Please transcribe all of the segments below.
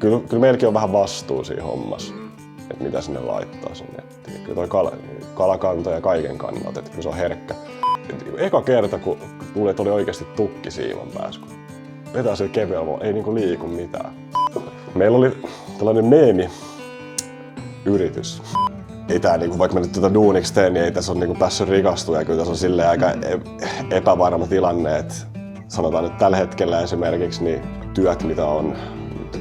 Kyllä meilläkin on vähän vastuu siinä hommassa, että mitä sinne laittaa sinne nettiin. Kyllä toi kalakanta ja kaiken kannalta, että kyllä se on herkkä. Eka kerta, kun luulin, että oli oikeasti tukki siiman päässä, kun vetää sille kevyellä, ei niinku liiku mitään. Meillä oli tällainen meemi-yritys. Ei tää niinku, vaikka mä nyt tätä duuniksi teen, niin ei tässä ole niinku päässyt rikastua ja kyllä tässä on silleen aika epävarma tilanne, että sanotaan nyt tällä hetkellä esimerkiksi niin työt, mitä on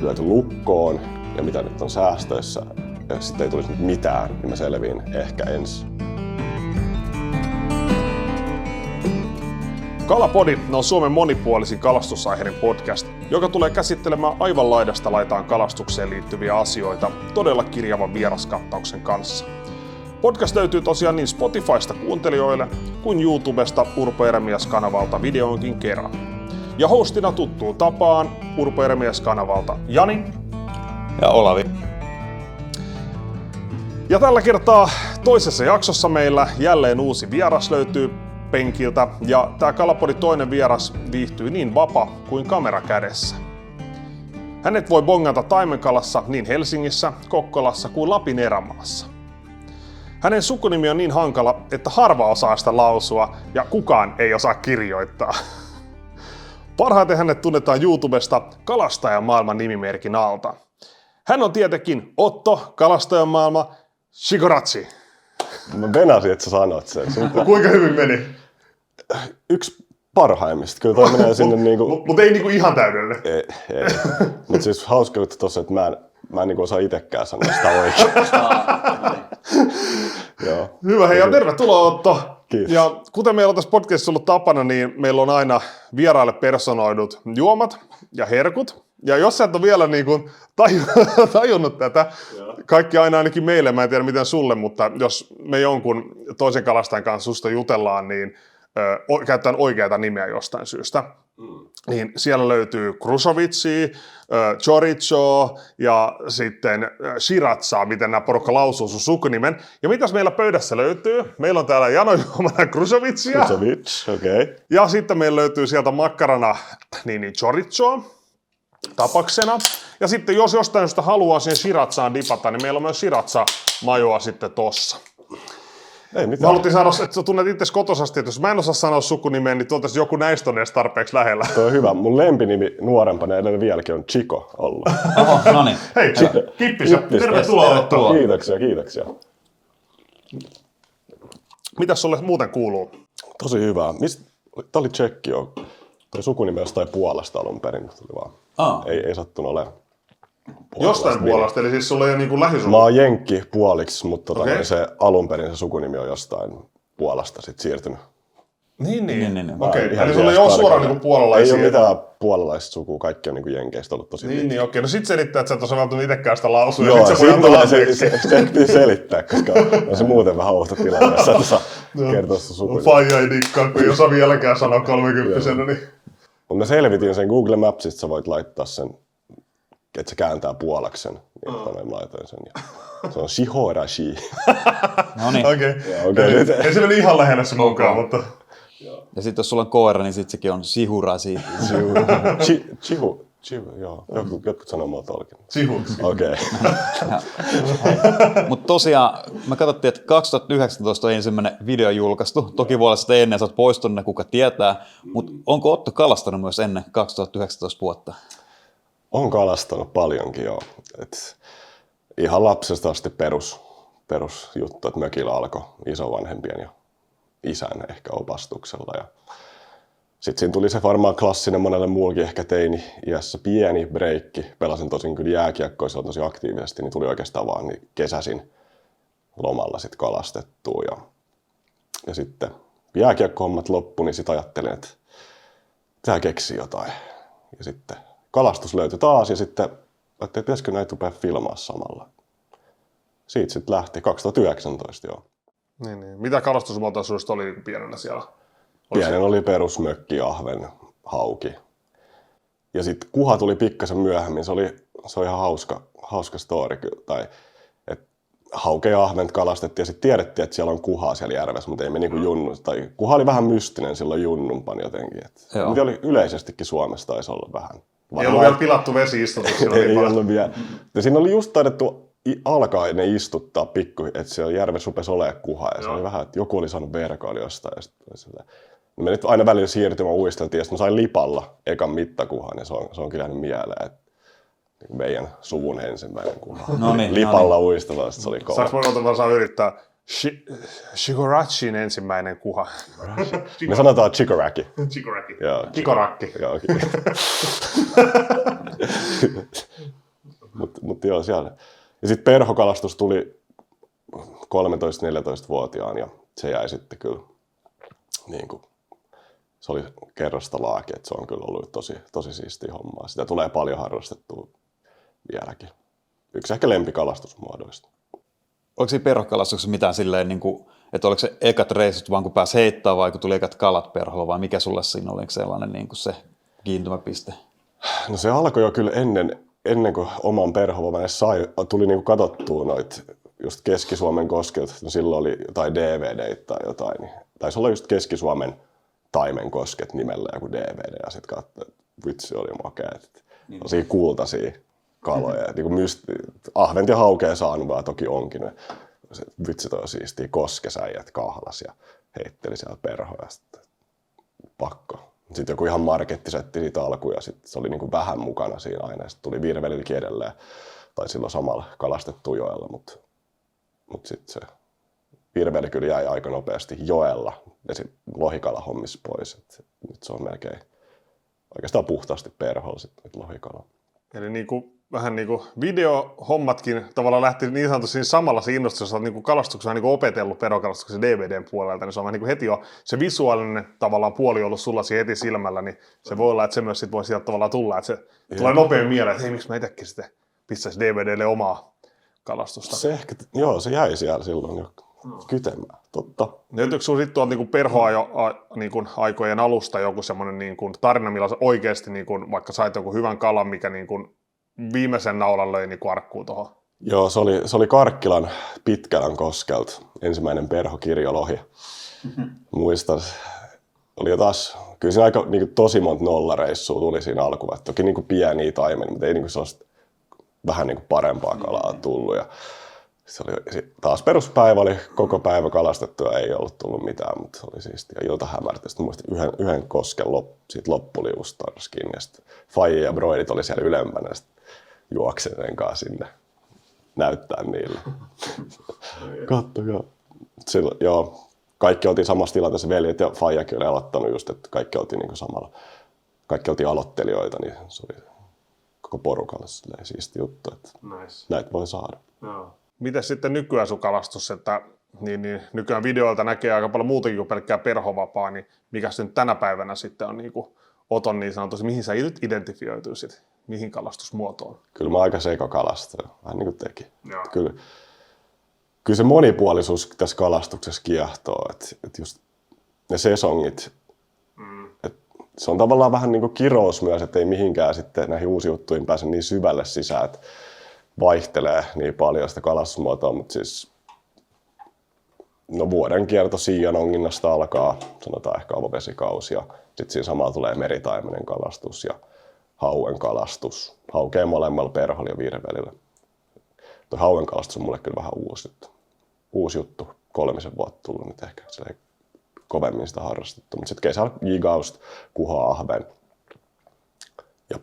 lyöty lukkoon ja mitä nyt on säästöissä ja sitten ei tulisi mitään, niin mä selviin ehkä ensin. Kalapodi on Suomen monipuolisin kalastusaiheinen podcast, joka tulee käsittelemään aivan laidasta laitaan kalastukseen liittyviä asioita todella kirjavan vieraskattauksen kanssa. Podcast löytyy tosiaan niin Spotifysta kuuntelijoille kuin YouTubesta Urpo Eremias-kanavalta videoonkin kerran. Ja hostina tuttuun tapaan Urpo Eremias-kanavalta Jani ja Olavi. Ja tällä kertaa toisessa jaksossa meillä jälleen uusi vieras löytyy penkiltä, ja tää Kalapodin toinen vieras viihtyy niin vapa kuin kamera kädessä. Hänet voi bongata taimenkalassa niin Helsingissä, Kokkolassa kuin Lapin erämaassa. Hänen sukunimi on niin hankala, että harva osaa sitä lausua ja kukaan ei osaa kirjoittaa. Parhaiten hänet tunnetaan YouTubesta Kalastajamaailman nimimerkin alta. Hän on tietenkin Otto, Kalastajamaailma, Shikoratsi. Mä venasin, että sä sanot sen. Kuinka hyvin meni? Yksi parhaimmista. Kyllä toi menee sinne niinku... Mutta ei niinku ihan täydellinen. Ei. Mutta siis hauska juttu tossa, että mä en niinku osaa itekään sanoa sitä oikein. Joo. Hyvä, hei ja tervetuloa Otto. Kiitos. Ja kuten meillä on tässä podcastissa ollut tapana, niin meillä on aina vieraille personoidut juomat ja herkut. Ja jos sä et ole vielä niin kuin tajunnut tätä, kaikki aina ainakin meille, mä en tiedä miten sulle, mutta jos me jonkun toisen kalastajan kanssa susta jutellaan, niin käytetään oikeata nimeä jostain syystä. Niin siellä löytyy Krusovitsia, Chorizo ja sitten Shiratsa, miten nämä porukka lausuu sun sukunimen. Ja mitäs meillä pöydässä löytyy? Meillä on täällä janojuomana Krusovitsia. Krusovic, okei. Okay. Ja sitten meillä löytyy sieltä makkarana niin Chorizoa tapaksena. Ja sitten jos jostain josta haluaa siihen Shiratsaan dipata, niin meillä on myös Shiratsa-majoa sitten tossa. Ei mitään. Mä haluttiin sanoa, että sä tunnet itse kotosasti, että jos mä en osaa sanoa sukunimeä, niin tuoltaisi joku näistä on edes tarpeeksi lähellä. Toi on hyvä. Mun lempinimi nuorempana edelleen vieläkin on Chico ollut. Oho, no niin. Hei, Kippis, tervetuloa Otto. Kiitoksia. Mitäs sulle muuten kuuluu? Tosi hyvää. Tää oli tsekki jo. Toi sukunimi jostain Puolasta alun perin. Tuli vaan. Ei sattunut olemaan. Jostain Puolasta, eli siis sulla ei ole niin lähisulla? Mä oon jenkki puoliksi, mutta Okay. se alun perin se sukunimi on jostain Puolasta sit siirtynyt. Niin. Mä Okei, ihan eli sulla ei ole suoraan niin puolalaisia? Ei ole mitään puolalaista sukua, kaikki on niin jenkeistä ollut tosi Niin, okei. No sit selittää, että sä et osaa välttämättä itekään sitä lausua. Joo, Ja sit siitä voi antaa se piti selittää, koska on se muuten vähän outo tilanne, jos sä et osaa kertoa sun sukunimi. Faija ei dikkaa, kun ei osaa vieläkään sanoa 30-vuotiaana. Niin... Mutta mä selvitin sen Google Mapsista, sä voit laittaa sen, että se kääntää puolaksen. Niin mä laitoin sen. Ja se on Shihorashi. No niin. Okei. Ei se meni ihan lähellä se mukaan, mutta... Ja sitten jos sulla on koira, niin sitten sekin on Shihurasi. Chihu, joo. Jotkut sanoo mua tolkin. Chihu. Okei. Mutta tosiaan, me katsottiin, että 2019 on ensimmäinen video julkaistu. Toki voi olla sitä ennen, sä oot poistunut, kuka tietää. Mutta onko Otto kalastanut myös ennen 2019 vuotta? On kalastanut paljonkin, joo. Ihan lapsesta asti perusjuttu, että mökillä alkoi isovanhempien ja isän ehkä opastuksella. Ja sitten siinä tuli se varmaan klassinen monelle muullakin ehkä teini-iässä pieni breikki. Pelasin tosin kyllä jääkiekkoa silloin tosi aktiivisesti, niin tuli oikeastaan vaan niin kesäsin lomalla sitten kalastettua. Ja sitten jääkiekko-hommat loppui, niin sitten ajattelin, että tää keksii jotain. Ja sitten kalastus löytyi taas ja sitten ajattelin, että pitäisikö näitä rupea filmaa samalla. Siitä sitten lähti 2019, joo. Niin. Mitä kalastusmuotoisuudesta oli pienenä siellä? Pienen oli perusmökki, ahven, hauki. Ja sitten kuha tuli pikkasen myöhemmin. Se oli ihan hauska story. Tai, hauke ja ahvent kalastettiin ja sitten tiedettiin, että siellä on kuhaa siellä järvessä, mutta ei me niinku junnu. Kuha oli vähän mystinen silloin junnumpan jotenkin. Mutta oli yleisestikin Suomessa taisi olla vähän Ei ollut vielä pilattu vesi-istutus. Ei ollut vielä. Ja siinä oli just taidettu alkaa ne istuttaa pikku, että siellä järvessä rupesi olemaan kuha. Ja se oli vähän, että joku oli saanut verkoilla jostain. Ja sitten me nyt aina välillä siirtymään uisteltiin, ja sitten mä sain lipalla ekan mittakuhan, ja se on kyllä jäänyt mieleen, että meidän suvun ensimmäinen kuha. Lipalla uistella, se oli kova. Saanko mä saa yrittää? Shigorachin ensimmäinen kuha. Me sanotaan chikoraki. Chikoraki. Kikorakki. Mutta joo, siellä. Ja sitten perhokalastus tuli 13-14-vuotiaan, ja se jäi sitten kyllä niin kuin, se oli kerrasta laaki, että se on kyllä ollut tosi siistiä hommaa. Sitä tulee paljon harrastettua vieläkin. Yksi ehkä lempikalastusmuodoista. Oliko siinä perhokalastuksessa mitään silleen, niin kuin, että oliko se ekat reissut vaan kun pääsi heittämään vai kun tuli ekat kalat perholla vai mikä sulle siinä oli sellainen niin kuin se kiintymäpiste? No se alkoi jo kyllä ennen kuin oman perholla tuli niin kuin katsottua noit just Keski-Suomen koskelta. No silloin oli jotain DVD:itä tai jotain. Niin taisi olla just Keski-Suomen taimenkosket nimellä joku DVD ja sitten katsoin, että vitsi oli makea. Tosi kultaisia kaloja. Niin ahvent ja haukea saanut vaan toki onkin. Vitsi toi siistiä koskesäijät kahlas ja heitteli siellä perhoja. Pakko. Sitten joku ihan markettisetti siitä alkuun ja sitten se oli niin kuin vähän mukana siinä aina. Sitten tuli virvelilläkin edelleen. Tai silloin samalla kalastettu joella, mutta sitten se virveli kyllä jäi aika nopeasti joella ja sitten lohikala hommissa pois. Nyt se on melkein oikeastaan puhtaasti perholla sitten lohikala. Eli vähän niin kuin videohommatkin tavallaan lähti niin sanotusti samalla se innostus, jos olet niin kalastuksessa niin opetellut perhokalastuksen DVDn puolelta, niin se on vähän niin kuin heti jo se visuaalinen tavallaan puoli ollut sulla heti silmällä, niin se voi olla, että se myös sit voi sieltä tavallaan tulla, että se tulee nopein mieleen, että hei, miksi mä itsekin sitten pistäisi DVDlle omaa kalastusta. Se jäi siellä silloin jo kytemään, totta. Löytyykö sinulla sitten tuolta niin aikojen alusta joku semmoinen niin tarina, millä oikeasti niin kuin, vaikka sait joku hyvän kalan, mikä niin kuin viimeisen naulan löi niin arkkuun tuohon? Joo, se oli Karkkilan Pitkälän koskelta ensimmäinen perhokirjolohi. Muistan, oli jo taas, kyllä siinä aika niin kuin, tosi monta nollareissua tuli siinä alkuun. Toki niin kuin pieniä taimenia, mutta ei niin kuin sellaista vähän niin kuin parempaa kalaa tullut. Ja se oli taas peruspäivä, oli koko päivä kalastettu ja ei ollut tullut mitään, mutta se oli siistiä. Ilta hämärti. Sitten muistin yhden kosken siitä loppuliustarskin ja sitten Faija ja Broidit oli siellä ylempänä ja sitten juoksin sen kanssa sinne näyttää niille. Kattokaa. Silloin, joo, kaikki oltiin samassa tilanteessa, veljet ja Faijakin oli aloittanut just, että kaikki oltiin niin samalla. Kaikki oltiin aloittelijoita, niin se oli koko porukalle siisti juttu, että näitä voi saada. No. Miten sitten nykyään sun kalastus, että niin nykyään videoilta näkee aika paljon muutakin kuin pelkkää perhovapaa, niin mikä se nyt tänä päivänä sitten on niin kuin oton niin sanotusti, mihin sä nyt identifioituisit, mihin kalastusmuotoon? Kyllä mä aika sekakalastaja, vähän niin kuin teki. Kyllä se monipuolisuus tässä kalastuksessa kiehtoo, että just ne sesongit, se on tavallaan vähän niin kuin kirous myös, että ei mihinkään sitten näihin uusiin juttuihin pääse niin syvälle sisään, että vaihtelee niin paljon sitä kalastusmuotoa, mutta siis vuoden kierto siianonginnasta alkaa, sanotaan ehkä avovesikausi, ja sitten siinä samalla tulee meritaimenen kalastus ja hauen kalastus, haukea molemmalla perholla ja virvelillä. Tuo hauen kalastus on mulle kyllä vähän uusi juttu, 3 vuotta tullut nyt ehkä kovemmin sitä harrastettu, mutta sitten kesällä jigaust, kuha, ahven ja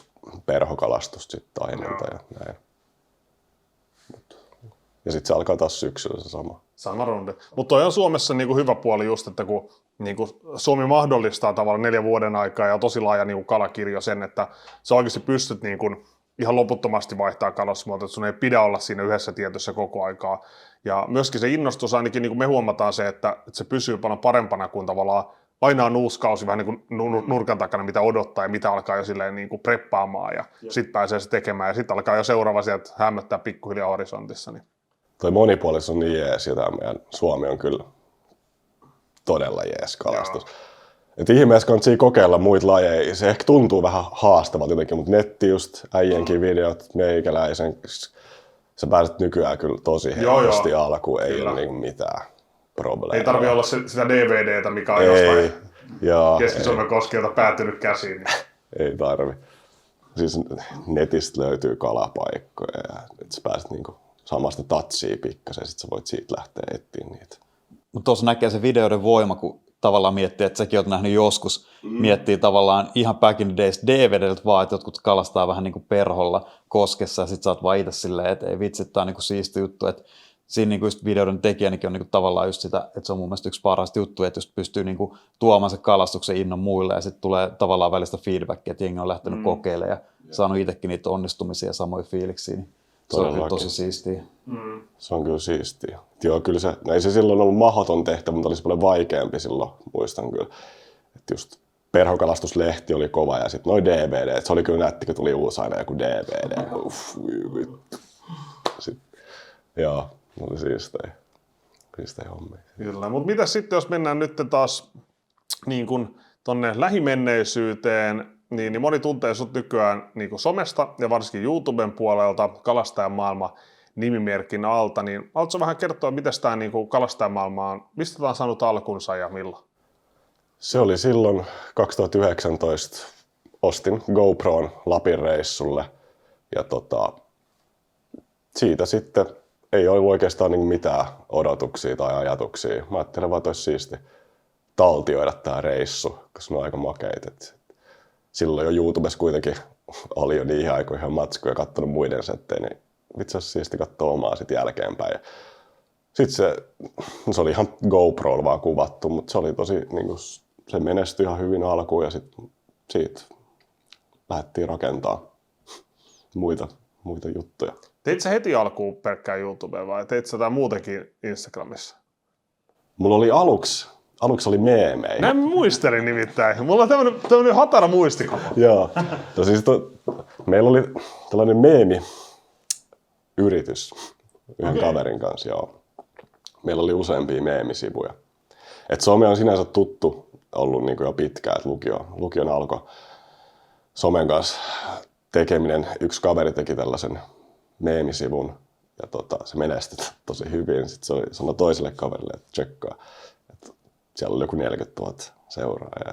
perhokalastus sitten taimenta ja näin. Ja sitten se alkaa taas syksyllä se sama. Sama runde. Mutta toi on Suomessa niinku hyvä puoli just, että kun niinku Suomi mahdollistaa tavallaan 4 vuoden aikaa ja tosi laaja niinku kalakirjo sen, että sä oikeasti pystyt niinku ihan loputtomasti vaihtaa kalastusmuotoa, että sun ei pidä olla siinä yhdessä tietyssä koko aikaa. Ja myöskin se innostus, ainakin niin kuin me huomataan se, että se pysyy paljon parempana kuin tavallaan aina on uusi kausi vähän niin kuin nurkan takana, mitä odottaa ja mitä alkaa jo silleen niin kuin preppaamaan ja sitten pääsee se tekemään ja sitten alkaa jo seuraava sieltä hämmöttää pikkuhiljaa horisontissa. Niin. Toi monipuolisuus on niin jees, jota meidän Suomi on kyllä todella jees kalastus. Et ihmeessä kannattaa kokeilla muita lajeja. Se ehkä tuntuu vähän haastavalta jotenkin, mutta netti just, äijenkin videot, meikäläisen, sä pääset nykyään kyllä tosi helposti alkuun, ei ole niinku mitään probleemaa. Ei tarvitse olla sitä DVDtä, mikä on jostain Keski-Suomen koskelta päätynyt käsiin. Niin. Ei tarvi. siis netistä löytyy kalapaikkoja ja että sä pääset niinku samasta tatsia pikkasen ja sit sä voit siitä lähteä etsiä niitä. Mutta tuossa näkee se videoiden voima, kun tavallaan miettii, että säkin oot nähnyt joskus, miettii tavallaan ihan back in the days DVDltä vaan, että jotkut kalastaa vähän niin kuin perholla koskessa ja sit sä oot vaan itse silleen, että ei vitsi, tää on niin kuin siisti juttu, että siinä niin kuin just videoiden tekijänikin on niin kuin tavallaan just sitä, että se on mun mielestä yksi parhaista juttuja, että just pystyy niin kuin tuomaan se kalastuksen innon muille ja sitten tulee tavallaan välistä feedbackia, että jengi on lähtenyt kokeilemaan ja saanut itsekin niitä onnistumisia ja samoja fiiliksiä, niin se on kyllä tosi siistiä. Se on kyllä siistiä. Joo, kyllä se, ei se silloin ollut mahdoton tehtävä, mutta olisi paljon vaikeampi silloin, muistan kyllä. Että just perhokalastuslehti oli kova ja sitten noi DVD, se oli kyllä nätti, kun tuli uusi aina joku DVD. Joo, ne oli siistejä hommia. Kyllä, mutta mitä sitten, jos mennään nyt taas niin kun tonne lähimenneisyyteen, niin moni tuntee sut nykyään niin kun somesta ja varsinkin YouTuben puolelta Kalastajan maailma nimimerkin alta, niin haluatko vähän kertoa, miten tämä niin Kalastajan maailma on, mistä tämä on saanut alkunsa ja milloin? Se oli silloin 2019, ostin GoPron Lapin reissulle ja siitä sitten ei ollut oikeastaan niin mitään odotuksia tai ajatuksia. Mä ajattelin vaan, että olisi siisti taltioida tämä reissu, koska ne on aika makeita. Silloin jo YouTubessa kuitenkin oli jo niihin aikoihin ihan matskuja ja katsonut muiden settejä, niin itse asiassa siisti katsoa omaa sitten jälkeenpäin. Sitten se oli ihan GoProlla vaan kuvattu, mutta se oli tosi, niin kuin, se menestyi ihan hyvin alkuun ja sitten siitä lähdettiin rakentamaan muita juttuja. Teit sä heti alkuun pelkkää YouTubea vai teit sä jotain muutenkin Instagramissa? Mulla oli aluksi oli meemejä. Näin muistelin nimittäin. Mulla on tämmönen hatara muistikuva. Joo. No siis meillä oli tällainen meemiyritys yhden kaverin kanssa. Joo. Meillä oli useampia meemisivuja. Et some on sinänsä tuttu ollut niin kuin jo pitkään, että lukion alkoi somen kanssa tekeminen. Yksi kaveri teki tällaisen meemisivun ja se menestyi tosi hyvin. Sitten se sanoi toiselle kaverille, että tsekkaa. Siellä oli joku 40 000 seuraajaa ja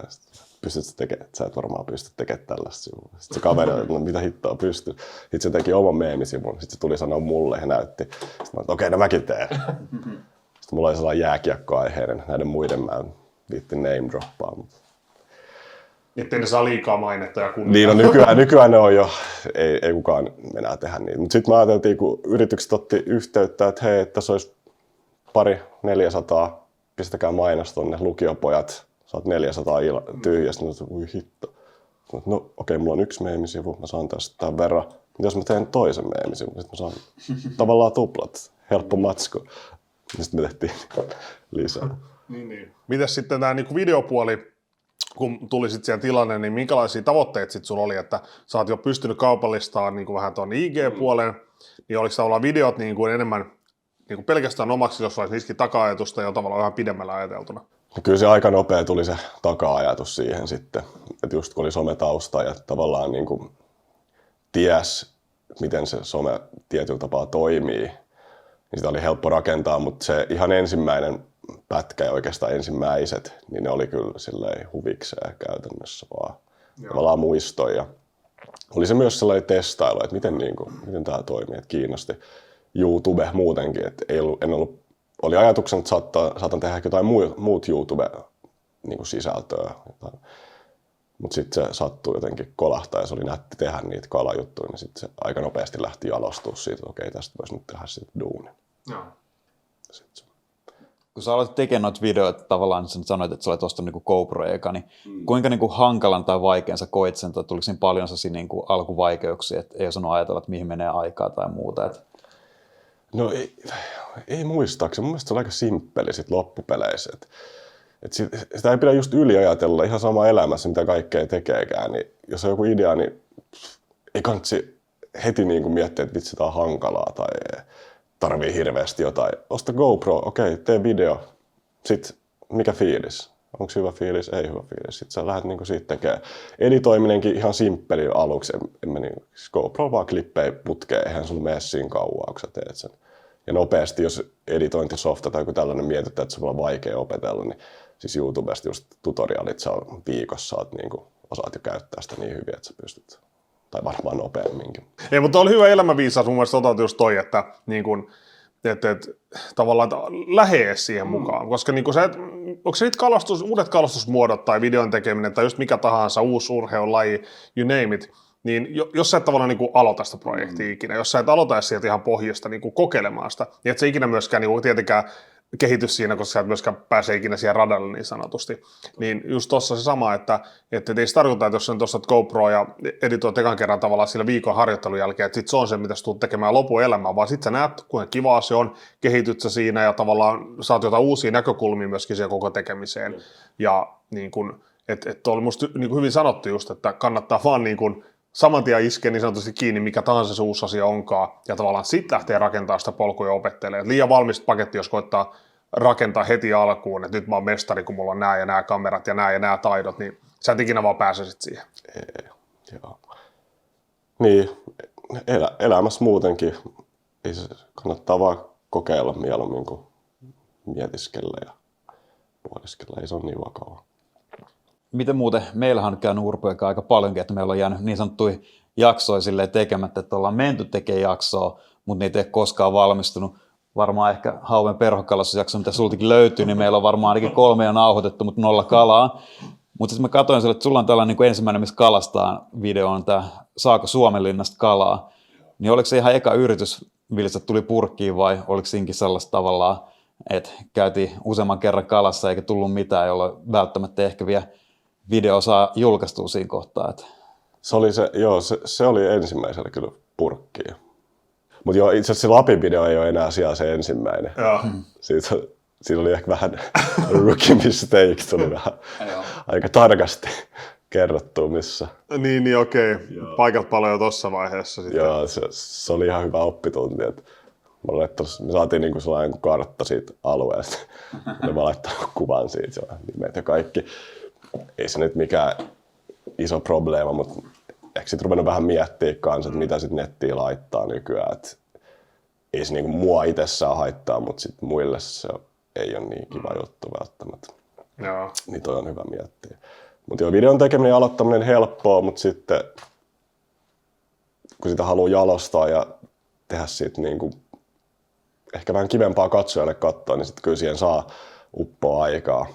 pystyt sä tekemään, sä et varmaan pysty tekemään tällaista sivua. Sitten se kaveri oli, no mitä hittoa pystyy. Sitten se teki oman meemisivun, sitten se tuli sanoa mulle ja näytti. Sitten mä olin, okei, no mäkin teen. Sitten mulla oli sellainen jääkiekkoaiheinen, näiden muiden mä en viitti name droppaa. Ettei ne saa liikaa mainetta ja kunnia. Niin, no nykyään ne on jo, ei kukaan enää tehdä niitä. Mutta sitten mä ajateltiin, kun yritykset otti yhteyttä, että hei, tässä olisi 200-400, pistäkää mainos tonne, lukiopojat, saat 400 tyhjästä. Ui hitto. No okei, mulla on yksi meemisivu, mä saan tästä tämän verran. Jos mä teen toisen meemisivun, sitten mä saan tavallaan tuplat, helppo matsku. Sitten me tehtiin lisää. Niin. Mites sitten tämä niinku videopuoli, kun tuli sitten siellä tilanne, niin minkälaisia tavoitteita sitten sulla oli, että sä oot jo pystynyt kaupallistamaan niinku vähän tuon IG-puolen, niin oliko tavallaan videot niinku enemmän niinku pelkästään omaksi, jos olisi niissäkin taka-ajatusta ja tavallaan vähän pidemmällä ajateltuna? No kyllä se aika nopea tuli se taka-ajatus siihen sitten, että just kun oli sometausta ja tavallaan niinku ties, miten se some tietyllä tapaa toimii, niin sitä oli helppo rakentaa, mutta se ihan ensimmäinen pätkä ja oikeastaan ensimmäiset, niin ne oli kyllä silleen huvikseen käytännössä vaan tavallaan muistoja. Oli se myös sellainen testailu, että miten tämä toimii, että kiinnosti YouTube muutenkin, että oli ajatuksen, että saatan tehdä jotain muut YouTube-sisältöä, mutta sitten se sattui jotenkin kolahtaa ja se oli nätti tehdä niitä kalajuttuja, niin sitten se aika nopeasti lähti jalostumaan siitä, että okei, tästä voisi nyt tehdä sitten duuni. Kun sä aloitit tekemään noita videoita, tavallaan sä sanoit, että sä olet ostanut niin GoPro-eka, niin kuinka niin kuin hankalan tai vaikean sä koit sen, tai tuliko siinä paljon niin kuin alkuvaikeuksia, että ei osannut ajatella, että mihin menee aikaa tai muuta? Että... No ei muistaakseni, mun mielestä se on aika simppeli sit loppupeleissä. Sitä ei pidä just yliajatella ihan sama elämässä, mitä kaikkea tekeekään. Niin jos on joku idea, niin ei kannatsi heti niin kuin miettiä, että vitsi, tää on hankalaa tai tarvii hirveästi jotain. Osta GoPro, okei, tee video. Sitten mikä fiilis? Onko hyvä fiilis? Ei hyvä fiilis. Sitten sä lähdet niinku siitä tekemään. Editoiminenkin ihan simppeli aluksi. GoPro vaan klippejä putkeen, eihän sun mene siinä kauaa, kun sä teet sen. Ja nopeasti, jos editointisofta tai joku tällainen mietitään, että se on vaikea opetella, niin siis YouTubesta just tutorialit, sä viikossa osaat jo käyttää sitä niin hyvin, että sä pystyt tai varmaan nopeamminkin. Ei, mutta oli hyvä elämänviisaus mun mielestä otat just toi, että niin kun, tavallaan lähee siihen mukaan, koska niin kun onko se niitä uudet kalastusmuodot tai videon tekeminen tai just mikä tahansa uusi urheilulaji, you name it, niin jos sä et tavallaan niin aloita sitä projektia ikinä, jos sä et aloita sieltä ihan pohjasta niin kokeilemaan sitä, niin et sä ikinä myöskään niin tietenkään kehitys siinä, koska sä et myöskään pääse ikinä siihen radalle niin sanotusti. Niin just tossa se sama, että ei se tarkoita, että jos sä ostat GoPro ja editoit ekan kerran tavallaan sillä viikon harjoittelun jälkeen, että sit se on se, mitä sä tulet tekemään lopun elämää, vaan sit sä näet, kuinka kivaa se on, kehityt sä siinä ja tavallaan saat jotain uusia näkökulmia myöskin siihen koko tekemiseen. Ja niin kun, että oli musta niin kuin hyvin sanottu just, että kannattaa vaan niin kun saman tien iskeä niin sanotusti kiinni, mikä tahansa se uusi asia onkaan, ja tavallaan sitten lähtee rakentamaan sitä polkua ja opettelemaan. Liian valmis paketti, jos koittaa rakentaa heti alkuun, että nyt mä oon mestari, kun mulla on nämä ja nämä kamerat ja nämä taidot, niin sä et ikinä vaan pääse siihen. Joo. Niin, elämässä muutenkin ei se, kannattaa vaan kokeilla mieluummin kuin mietiskellä ja puoliskella, ei se ole niin vakavaa. Miten muuten, meillähän on käynyt urpoikaa aika paljonkin, että meillä on jäänyt niin sanottuja jaksoja silleen tekemättä, että ollaan menty tekemään jaksoa, mutta niitä ei koskaan valmistunut. Varmaan ehkä Hauven perhokalastusjakso, mitä sultakin löytyy, niin meillä on varmaan ainakin 3 jo nauhoitettu, mutta 0 kalaa. Mutta sitten mä katsoin sille, että sulla on tällainen niin ensimmäinen, missä kalastaa video, on tämä Saako Suomenlinnasta kalaa. Niin oliko se ihan eka yritys, millä se tuli purkkiin vai oliko siinkin sellaista tavallaan, että käytiin useamman kerran kalassa eikä tullut mitään, jolloin välttämättä ehkä vielä video saa julkaistua siinä kohtaa. Että. Se oli ensimmäisellä kyllä purkkiin. Mutta joo, itse asiassa se Lapin video ei ole enää siellä se ensimmäinen. Siinä oli ehkä vähän rookie mistake, tuli vähän aika tarkasti kerrottu missä. Niin okei. Paikat paljon jo tuossa vaiheessa sitten. Joo, se oli ihan hyvä oppitunti. Me saatiin niinku sellainen kartta siitä alueesta. Mä laittanut kuvan siitä, nimet ja kaikki. Ei se nyt mikään iso probleema, mutta ehkä sit ruvennut vähän miettiä kanssa, että mitä sit nettiin laittaa nykyään. Et ei se niinku mua itsessään haittaa, mutta sit muille se ei ole niin kiva juttu välttämättä. Joo. Niin toi on hyvä miettiä. Mutta joo, videon tekeminen ja aloittaminen helppoa, mutta sitten kun sitä haluaa jalostaa ja tehdä siitä niinku ehkä vähän kivempaa katsojalle katsoa, niin sitten kyllä siihen saa uppoa aikaa.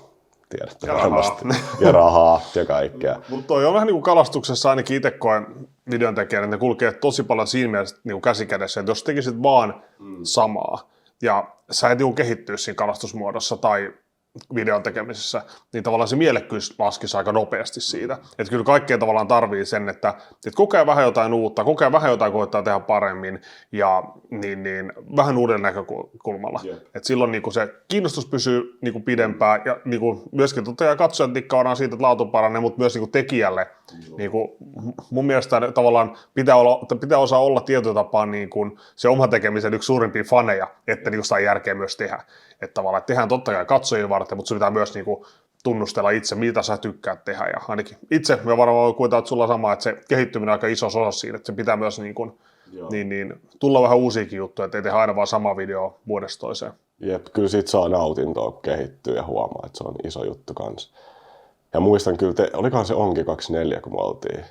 Tiedätte varmasti. Ja rahaa ja kaikkea. Mutta toi on vähän niin kuin kalastuksessa ainakin itse koen videon tekijänä, että ne kulkee tosi paljon siinä mielessä niin käsikädessä, että jos tekisit vaan samaa ja sä et kehittyisi siinä kalastusmuodossa tai videon tekemisessä, niin tavallaan se mielekkyys laskisi aika nopeasti siitä. Että kyllä kaikkea tavallaan tarvii sen, että koko ajan vähän jotain uutta, koko ajan vähän jotain koittaa tehdä paremmin ja niin vähän uuden näkökulmalla. Yeah. Että silloin niin se kiinnostus pysyy niin pidempään ja niin myöskin katsojat tikkaudaan siitä, että laatu paranee, mutta myös niin tekijälle. Niin mun mielestä tavallaan pitää osaa olla tietyllä tapaa niin se oma tekemisen yksi suurimpia faneja, että niin sitä järkeä myös tehdä. Että tavallaan tehdään totta kai katsojia varten, mutta se pitää myös niinku tunnustella itse, mitä sä tykkäät tehdä. Ja ainakin itse me varmaan kuitenkin, että sulla on sama, että se kehittyminen on aika iso osa siinä, että se pitää myös tulla vähän uusiakin juttuja, ettei tehdä aina vaan sama video vuodesta toiseen. Jep, kyllä siitä saa nautintoa kehittyä ja huomaa, että se on iso juttu kanssa. Ja muistan kyllä, olikohan se Onki 24, kun me oltiin.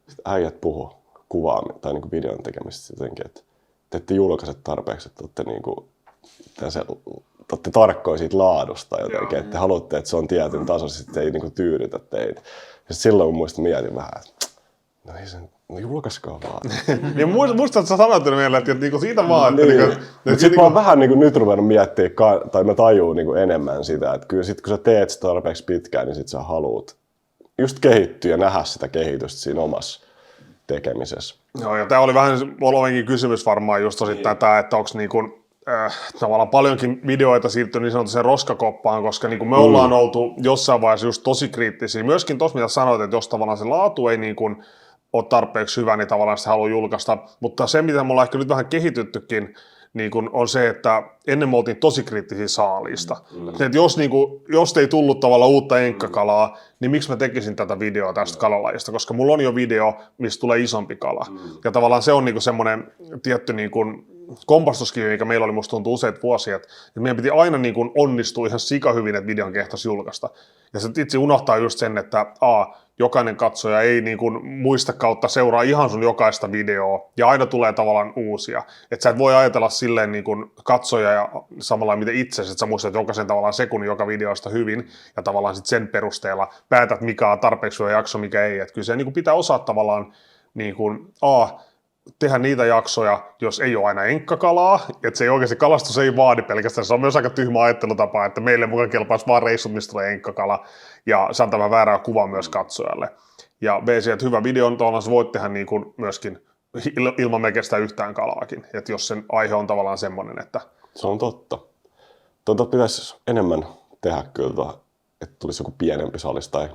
Sitten äijät puhu kuvaamista tai niinku videon tekemistä jotenkin, että te ette julkaise tarpeeksi, että olette tarkkoja siitä laadusta jotenkin, että haluatte, että se on tietyn tasoisesti, että se ei niinku tyydytä teitä. Ja silloin mun muista mietin vähän, että no julkaiskaa vaan. Ja muistat, että sä sanoit meille, että niinku siitä vaan. Sitten mä oon vähän niinku nyt ruvennut miettimään, tai mä tajuun niinku enemmän sitä, että kyllä sit kun sä teet sitä tarpeeksi pitkään, niin sit sä haluut just kehittyä ja nähdä sitä kehitystä siinä omassa tekemisessä. Joo, ja tää oli vähän Olovenkin kysymys varmaan just osittain tää, että onko niinku tavallaan paljonkin videoita siirtynyt niin sanotusti roskakoppaan, koska niin kuin me ollaan oltu jossain vaiheessa just tosi kriittisiä. Myöskin tuossa, mitä sanoit, että jos tavallaan se laatu ei niin kuin ole tarpeeksi hyvä, niin tavallaan sitä haluaa julkaista. Mutta se, mitä me ollaan ehkä nyt vähän kehityttykin, niin kuin on se, että ennen me oltiin tosi kriittisiä saaliista. Että jos ei tullut tavallaan uutta enkkakalaa, niin miksi mä tekisin tätä videoa tästä kalalajista? Koska mulla on jo video, missä tulee isompi kala. Ja tavallaan se on niin kuin semmoinen tietty niin kuin kompastuskivi, mikä meillä oli musta tuntuu useita vuosia, että meidän piti aina niin kuin onnistua ihan sika hyvin, että videon kehtasi julkaista. Ja se itse unohtaa just sen, että jokainen katsoja ei niin kuin muista kautta seuraa ihan sun jokaista videoa, ja aina tulee tavallaan uusia. Että sä et voi ajatella silleen niin kuin katsoja ja samalla miten itse, että sä muistat jokaisen tavallaan sekunnin joka videosta hyvin, ja tavallaan sit sen perusteella päätät, mikä on tarpeeksi hyvä jakso, mikä ei. Että kyllä se niin kuin pitää osaa tavallaan niin kuin, tehdä niitä jaksoja, jos ei ole aina enkkakalaa, että se ei oikeasti kalastus ei vaadi pelkästään, se on myös aika tyhmä ajattelutapa, että meille mukaan kelpaisi vaan reissut, mistä tulee enkkakala, ja se antaa vähän väärää kuvaa myös katsojalle. Ja B, että hyvä video on tavallaan, voit tehdä niin kuin myöskin ilman mekestä yhtään kalaakin, että jos sen aihe on tavallaan semmoinen, että... Se on totta. Pitäisi enemmän tehdä kyllä, että tulisi joku pienempi salis tai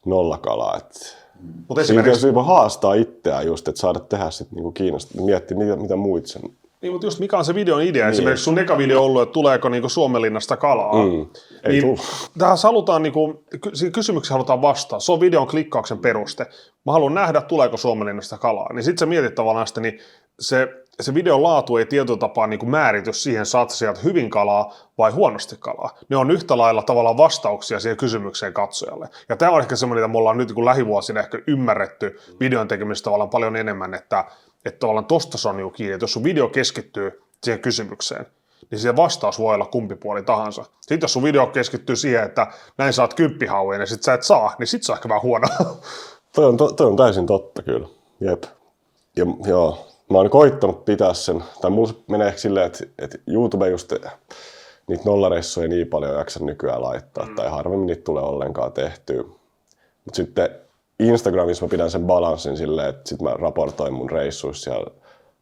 nolla kalaa, että... Mutta esimerkiksi... Siinä haastaa itseään just, että saada tehdä sitten niinku kiinnostaa, miettiä mitä muut sen. Niin, mutta just mikä on se videon idea? Niin. Esimerkiksi sun eka video on ollut, että tuleeko niinku Suomenlinnasta kalaa. Ei niin tähän halutaan, niinku, kysymykseen halutaan vastaa. Se on videon klikkauksen peruste. Mä haluan nähdä, tuleeko Suomenlinnasta kalaa. Niin sit sä mietit tavallaan sitä, niin se videon laatu ei tietyllä tapaa niin kuin määrity siihen, saat sieltä hyvin kalaa vai huonosti kalaa. Ne on yhtä lailla tavallaan vastauksia siihen kysymykseen katsojalle. Ja tämä on ehkä semmoinen, että me ollaan nyt niin kuin lähivuosina ehkä ymmärretty videon tekemistä tavallaan paljon enemmän, että tavallaan tosta se on niin kiinni, että jos sun video keskittyy siihen kysymykseen, niin se vastaus voi olla kumpi puoli tahansa. Sitten jos sun video keskittyy siihen, että näin saat 10 hauia ja sit sä et saa, niin sit se on ehkä vähän huono. Toi on täysin totta kyllä. Jep. Ja joo. Mä oon koittanut pitää sen, tai mulla menee ehkä silleen, että YouTube just niitä nollareissuja niin paljon jaksa nykyään laittaa, tai harvemmin niitä tulee ollenkaan tehtyä. Mutta sitten Instagramissa mä pidän sen balanssin silleen, että sit mä raportoin mun reissuissa siellä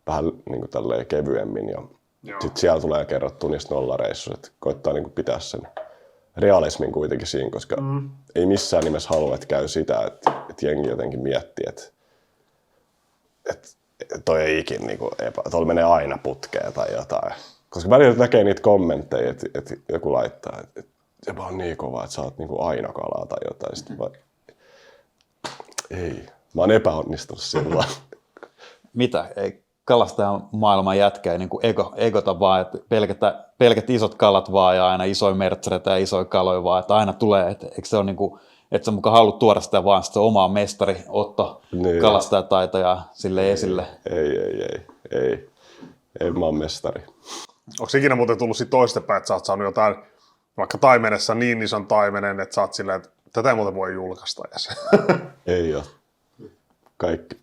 vähän niin kuin tälleen kevyemmin, ja sit siellä tulee kerrottua niistä nollareissuista, että koittaa niin kuin pitää sen realismin kuitenkin siinä, koska ei missään nimessä halua, että käy sitä, että jengi jotenkin miettii, että toi ei ikin niinku tuolla menee aina putkeen tai jotain. Koska välillä näkee niitä kommentteja, että joku laittaa, että se vaan on niin kova, että sä oot niinku aina kalaa tai jotain. Sitten ei, mä oon epäonnistunut sillä. Mitä? Ei kalastajan maailman jätkä ei niinku egota vaan, että pelkät isot kalat vaan ja aina isoja mertsareita ja isoja kaloja vaan, että aina tulee, että eikö se ole niinku, että sä mukaan haluat tuoda sitä vaan sitä omaa mestari Otto niin. Kalastajataitoja sille esille. Ei mä oon mestari. Onko ikinä muuten tullut siitä toistepäin, että sä oot saanut jotain, vaikka taimenessa niin ison taimenen, että sä oot silleen, että tätä ei muuten voi julkaista edes? Ei oo. Kaikki.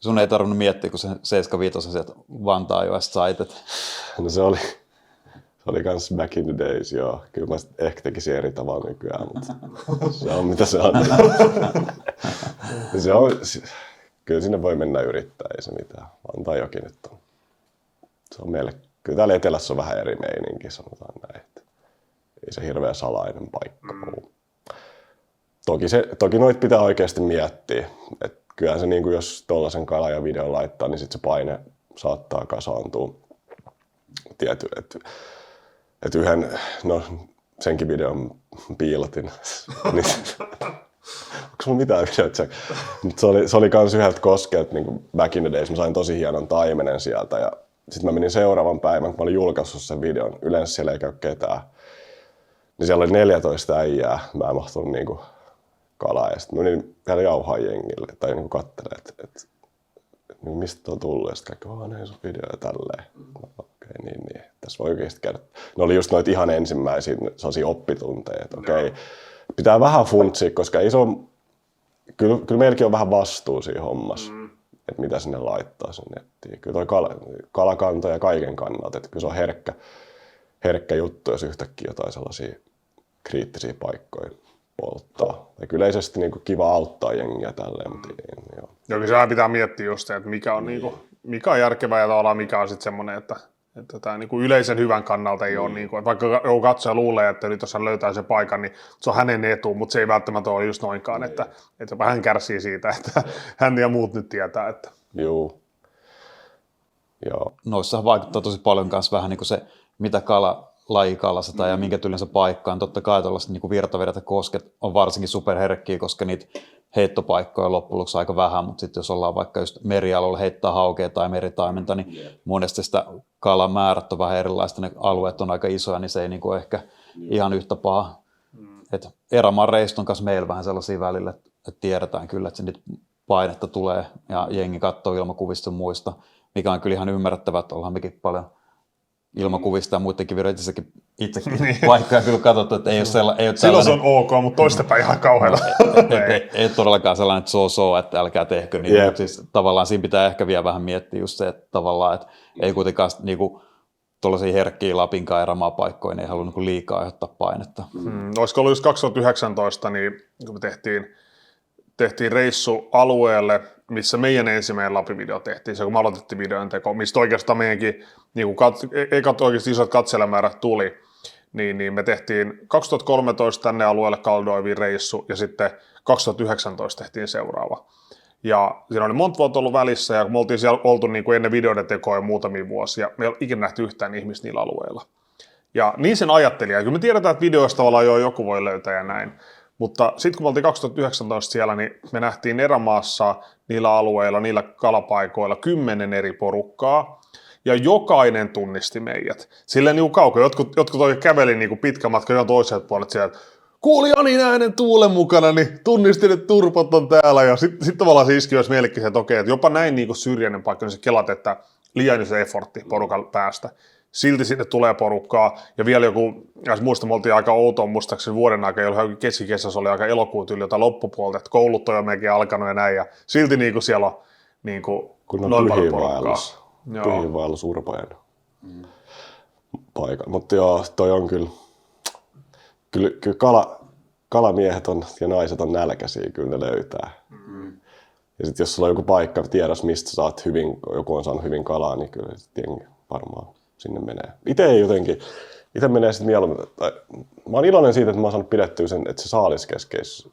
Sun ei tarvinnut miettiä, kun se 75 sieltä Vantaajoesta sait. No se oli kans back in the days, joo. Kyllä mä ehkä tekisin eri tavalla nykyään, mutta se on mitä se on. Kyllä sinne voi mennä yrittää, ei se mitään. Vantaajoki nyt on. Se on meille, kyllä täällä etelässä on vähän eri meininki, sanotaan näin. Ei se hirveän salainen paikka ole. Toki noit pitää oikeasti miettiä. Et kyllähän se, niin jos tollasen kalan ja videon laittaa, niin sit se paine saattaa kasaantua. Tiety, että yhden, no senkin videon piilotin. Niin, onko mulla mitään videoita? Se oli kans yhdeltä koskelta, niin kuin back in the days. Mä sain tosi hienon taimenen sieltä ja sitten mä menin seuraavan päivän, kun mä olin julkaissut sen videon. Yleensä siellä ei käy ketään. Niin siellä oli 14 äijää. Mä en mahtunut niinku kalaa. Ja sitten mä menin vielä jauhaa jengille tai niinku kattelemaan, että mistä tuo on tullut. Ja sitten kaikki, näin sun video ja tälleen. Okei, niin. Tässä voi oikeasti käydä. Ne oli just noita ihan ensimmäisiä sellaisia oppitunteja, että okei. Pitää vähän funtsia, koska kyllä meilläkin on vähän vastuu siinä hommassa. Että mitä sinne laittaa sinne nettiin. Kyllä toi kalakanto ja kaiken kannalta, että kyllä se on herkkä juttu, jos yhtäkkiä jotain sellaisia kriittisiä paikkoja polttaa. Ja kyllä yleisesti niin kiva auttaa jengiä tälleen, mutta joo. Joo, se pitää miettiä just se, että mikä on järkevää ja tavallaan mikä on sitten semmoinen, että tämä niin yleisen hyvän kannalta ei ole, niin kuin, että vaikka joku katsoja luulee, että nyt jos hän löytää sen paikan, niin se on hänen etu, mutta se ei välttämättä ole just noinkaan, että hän kärsii siitä, että hän ja muut nyt tietää. Että. Joo. Noissa vaikuttaa tosi paljon myös vähän niin kuin se, mitä laji kalastetaan ja minkä tyylinen se paikka on. Totta kai tuollaiset niin virtavedet ja kosket on varsinkin superherkkiä, koska niitä heittopaikkoja on loppujen lopuksi aika vähän, mutta sitten jos ollaan vaikka just merialueella heittää haukea tai meritaimenta, niin monesti sitä kalan määrät on vähän erilaista, ne alueet on aika isoja, niin se ei niinku ehkä ihan yhtä paha. Et erämaan reiston kanssa meillä vähän sellaisia välillä, että että tiedetään kyllä, että se nyt painetta tulee ja jengi katsoo ilmakuvista ja muista, mikä on kyllä ihan ymmärrettävää, että ollaan mekin paljon ilmakuvista ja muidenkin videoita itsekin paikkaa kyllä katsottu, että ei ole sellainen. Silloin se on ok, mutta toistepäin ihan kauhealla. Ei ole todellakaan sellainen, että että älkää tehkö niin, mutta siis tavallaan siinä pitää ehkä vielä vähän miettiä just se, että tavallaan, että ei kuitenkaan niinku tuollaisia herkkiä Lapinkaan erämaapaikkoja, niin ei halua niinku liikaa aiheuttaa painetta. Olisiko ollut just 2019, niin kun me tehtiin reissu alueelle, missä meidän ensimmäinen Lapin-video tehtiin, se kun me aloitettiin videon teko, mistä oikeastaan meidänkin niin ekat oikeasti isot katselemäärät tuli, niin me tehtiin 2013 tänne alueelle Kaldoiviin reissu ja sitten 2019 tehtiin seuraava. Ja siinä oli monta vuotta ollut välissä ja me oltiin siellä oltu niin kuin ennen videoiden tekoa jo muutamia vuosia, me ei ole ikinä nähty yhtään ihmistä niillä alueilla. Ja niin sen ajattelin, ja kyllä me tiedetään, että videoista tavallaan jo joku voi löytää ja näin. Mutta sitten kun me oltiin 2019 siellä, niin me nähtiin erämaassa niillä alueilla, niillä kalapaikoilla 10 eri porukkaa, ja jokainen tunnisti meidät. Silleen niin kaukaa, jotkut oikein käveli niin pitkä matka jo toiselta puolelta sieltä, kuuli Janin äänen tuulen mukana, niin tunnistin, että turpat on täällä, ja sitten tavallaan se iski myös meillekin se, että okei, että jopa näin niin syrjäinen paikka, niin se kelat, että liian iso effortti porukan päästä. Silti sinne tulee porukkaa, ja vielä joku, muista me oltiin aika outoa muistaakseni vuoden aikaa, jolloin keskikesässä oli aika elokuun tyyli jotain loppupuolta, että koulut on jo mekin alkanut ja näin, ja silti niin kuin siellä on niin kuin noin paljon porukkaa. Pyhiinvaellus Urpajan paikalla. Mutta joo, toi on kyllä kalamiehet ja naiset on nälkäisiä, kyllä ne löytää. Ja sitten jos sulla on joku paikka tiedossa, mistä saat joku on saanut hyvin kalaa, niin kyllä jengi varmaan sinne menee. Itse menee sitten mieluummin, mä oon iloinen siitä, että mä oon saanut pidettyä sen, että se saaliskeskeis,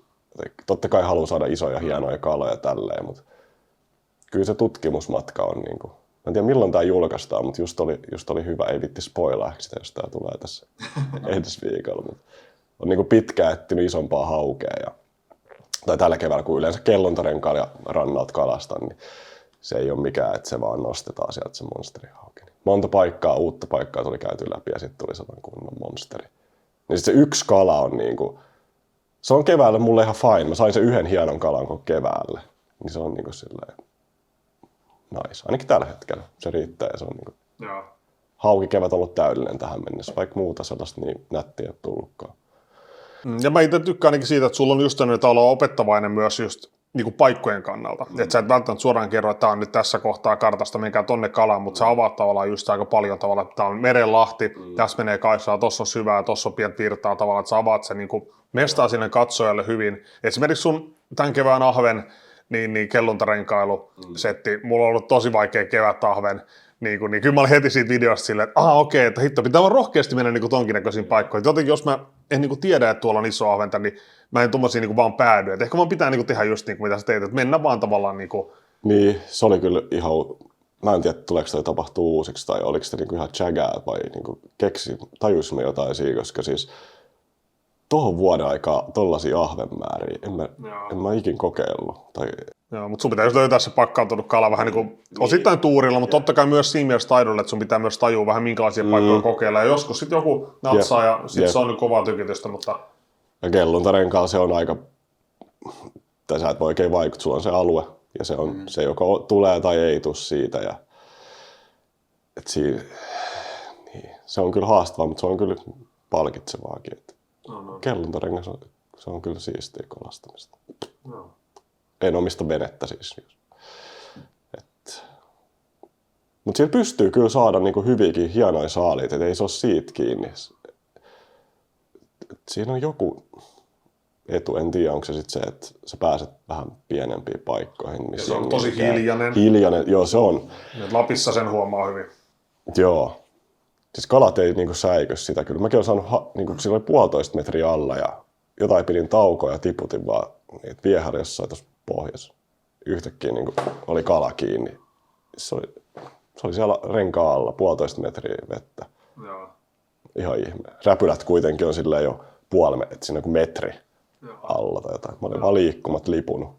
totta kai haluaa saada isoja hienoja kaloja tälleen, mutta kyllä se tutkimusmatka on niinku, mä en tiedä milloin tää julkaistaan, mutta just oli hyvä, ei vitti spoilaa sitä, jos tää tulee tässä edesviikolla, mutta on niinku pitkään etsinyt isompaa haukea tai tällä keväällä, kun yleensä Kellontarenkaalla ja rannalta kalastan, niin se ei ole mikään, että se vaan nostetaan sieltä se monsterihauki. Monta uutta paikkaa tuli käyty läpi ja sitten tuli sellainen kunnon monsteri. Niin sit se yksi kala on niinku, se on keväällä mulle ihan fine. Mä sain sen yhden hienon kalan koko keväälle. Niin se on niinku silleen nice. Ainakin tällä hetkellä se riittää ja se on niinku haukikevät ollut täydellinen tähän mennessä, vaikka muuta sellaista niin nättiä ei tullutkaan. Ja mä itse tykkään ainakin siitä, että sulla on just tämmöinen olla opettavainen myös just niinku paikkojen kannalta. Että sä et välttämättä suoraan kerro, että tää on nyt tässä kohtaa kartasta, menkää tonne kalaan, mutta sä avaat tavallaan just aika paljon tavallaan, että tää on merenlahti, tässä menee kaisaa, tossa on syvää, tossa on pientä virtaa tavallaan, että sä avaat sen niinku mestaa sinne katsojalle hyvin. Esimerkiksi sun tämän kevään ahven, niin kelluntarenkailusetti, mulla on ollut tosi vaikea kevätahven, niin kyllä mä olin heti siitä videosta silleen, että okei, että hitto, pitää vaan rohkeasti mennä niin tonkin näköisiin paikkoihin. Jotenkin jos mä en niin tiedä, että tuolla on iso ahventa, niin mä en tuommoisia niin vaan päädy. Et ehkä vaan pitää niin tehdä just niin kuin mitä sä teet, että mennä vaan tavallaan niin kuin... Niin, se oli kyllä ihan... Mä en tiedä, tuleeko toi tapahtuu uusiksi tai oliko se niin ihan chagaa vai niin tajusimme jotain siinä, koska siis tohon vuoden aikaa tollaisia ahvenmääriä en mä ikin kokeillut. Joo, mutta sun pitää just löytää se pakkautunut kala vähän niin kuin osittain tuurilla, mutta totta kai myös siinä mielessä taidolla, että sun pitää myös tajua vähän minkälaisia paikkoja kokeilla. Ja joskus sitten joku natsaa ja sitten se on nyt kovaa tykitystä, mutta... Ja Kellontarenkaalla se on aika... Tai sä et voi oikein vaikuttaa, sulla on se alue ja se on se, joka tulee tai ei tule siitä. Ja... Niin. Se on kyllä haastavaa, mutta se on kyllä palkitsevaakin. Kellontarengas se on kyllä siistiä kalastamista. No. En omista venettä siis. Mutta siellä pystyy kyllä saada niinku hyviäkin hienoja saaliita, et ei se ole siitä kiinni. Siinä on joku etu, en tiedä onko se sitten se, että sä pääset vähän pienempiin paikkoihin. Ja se on tosi hiljainen. Hiljainen, joo se on. Lapissa sen huomaa hyvin. Joo. Siis kalat ei niinku säiky sitä kyllä. Mäkin olen saanut, niinku, sillä oli 1,5 metriä alla ja jotain pidin taukoa ja tiputin vaan niitä viehäri jossain tuossa pohjassa. Yhtäkkiä niinku oli kala kiinni. Se oli siellä renkaan alla 1,5 metriä vettä. Joo. Ihan ihme. Räpylät kuitenkin on silleen jo että siinä on kuin metri alla tai jotain. Mä olin vaan liikkumat lipunut.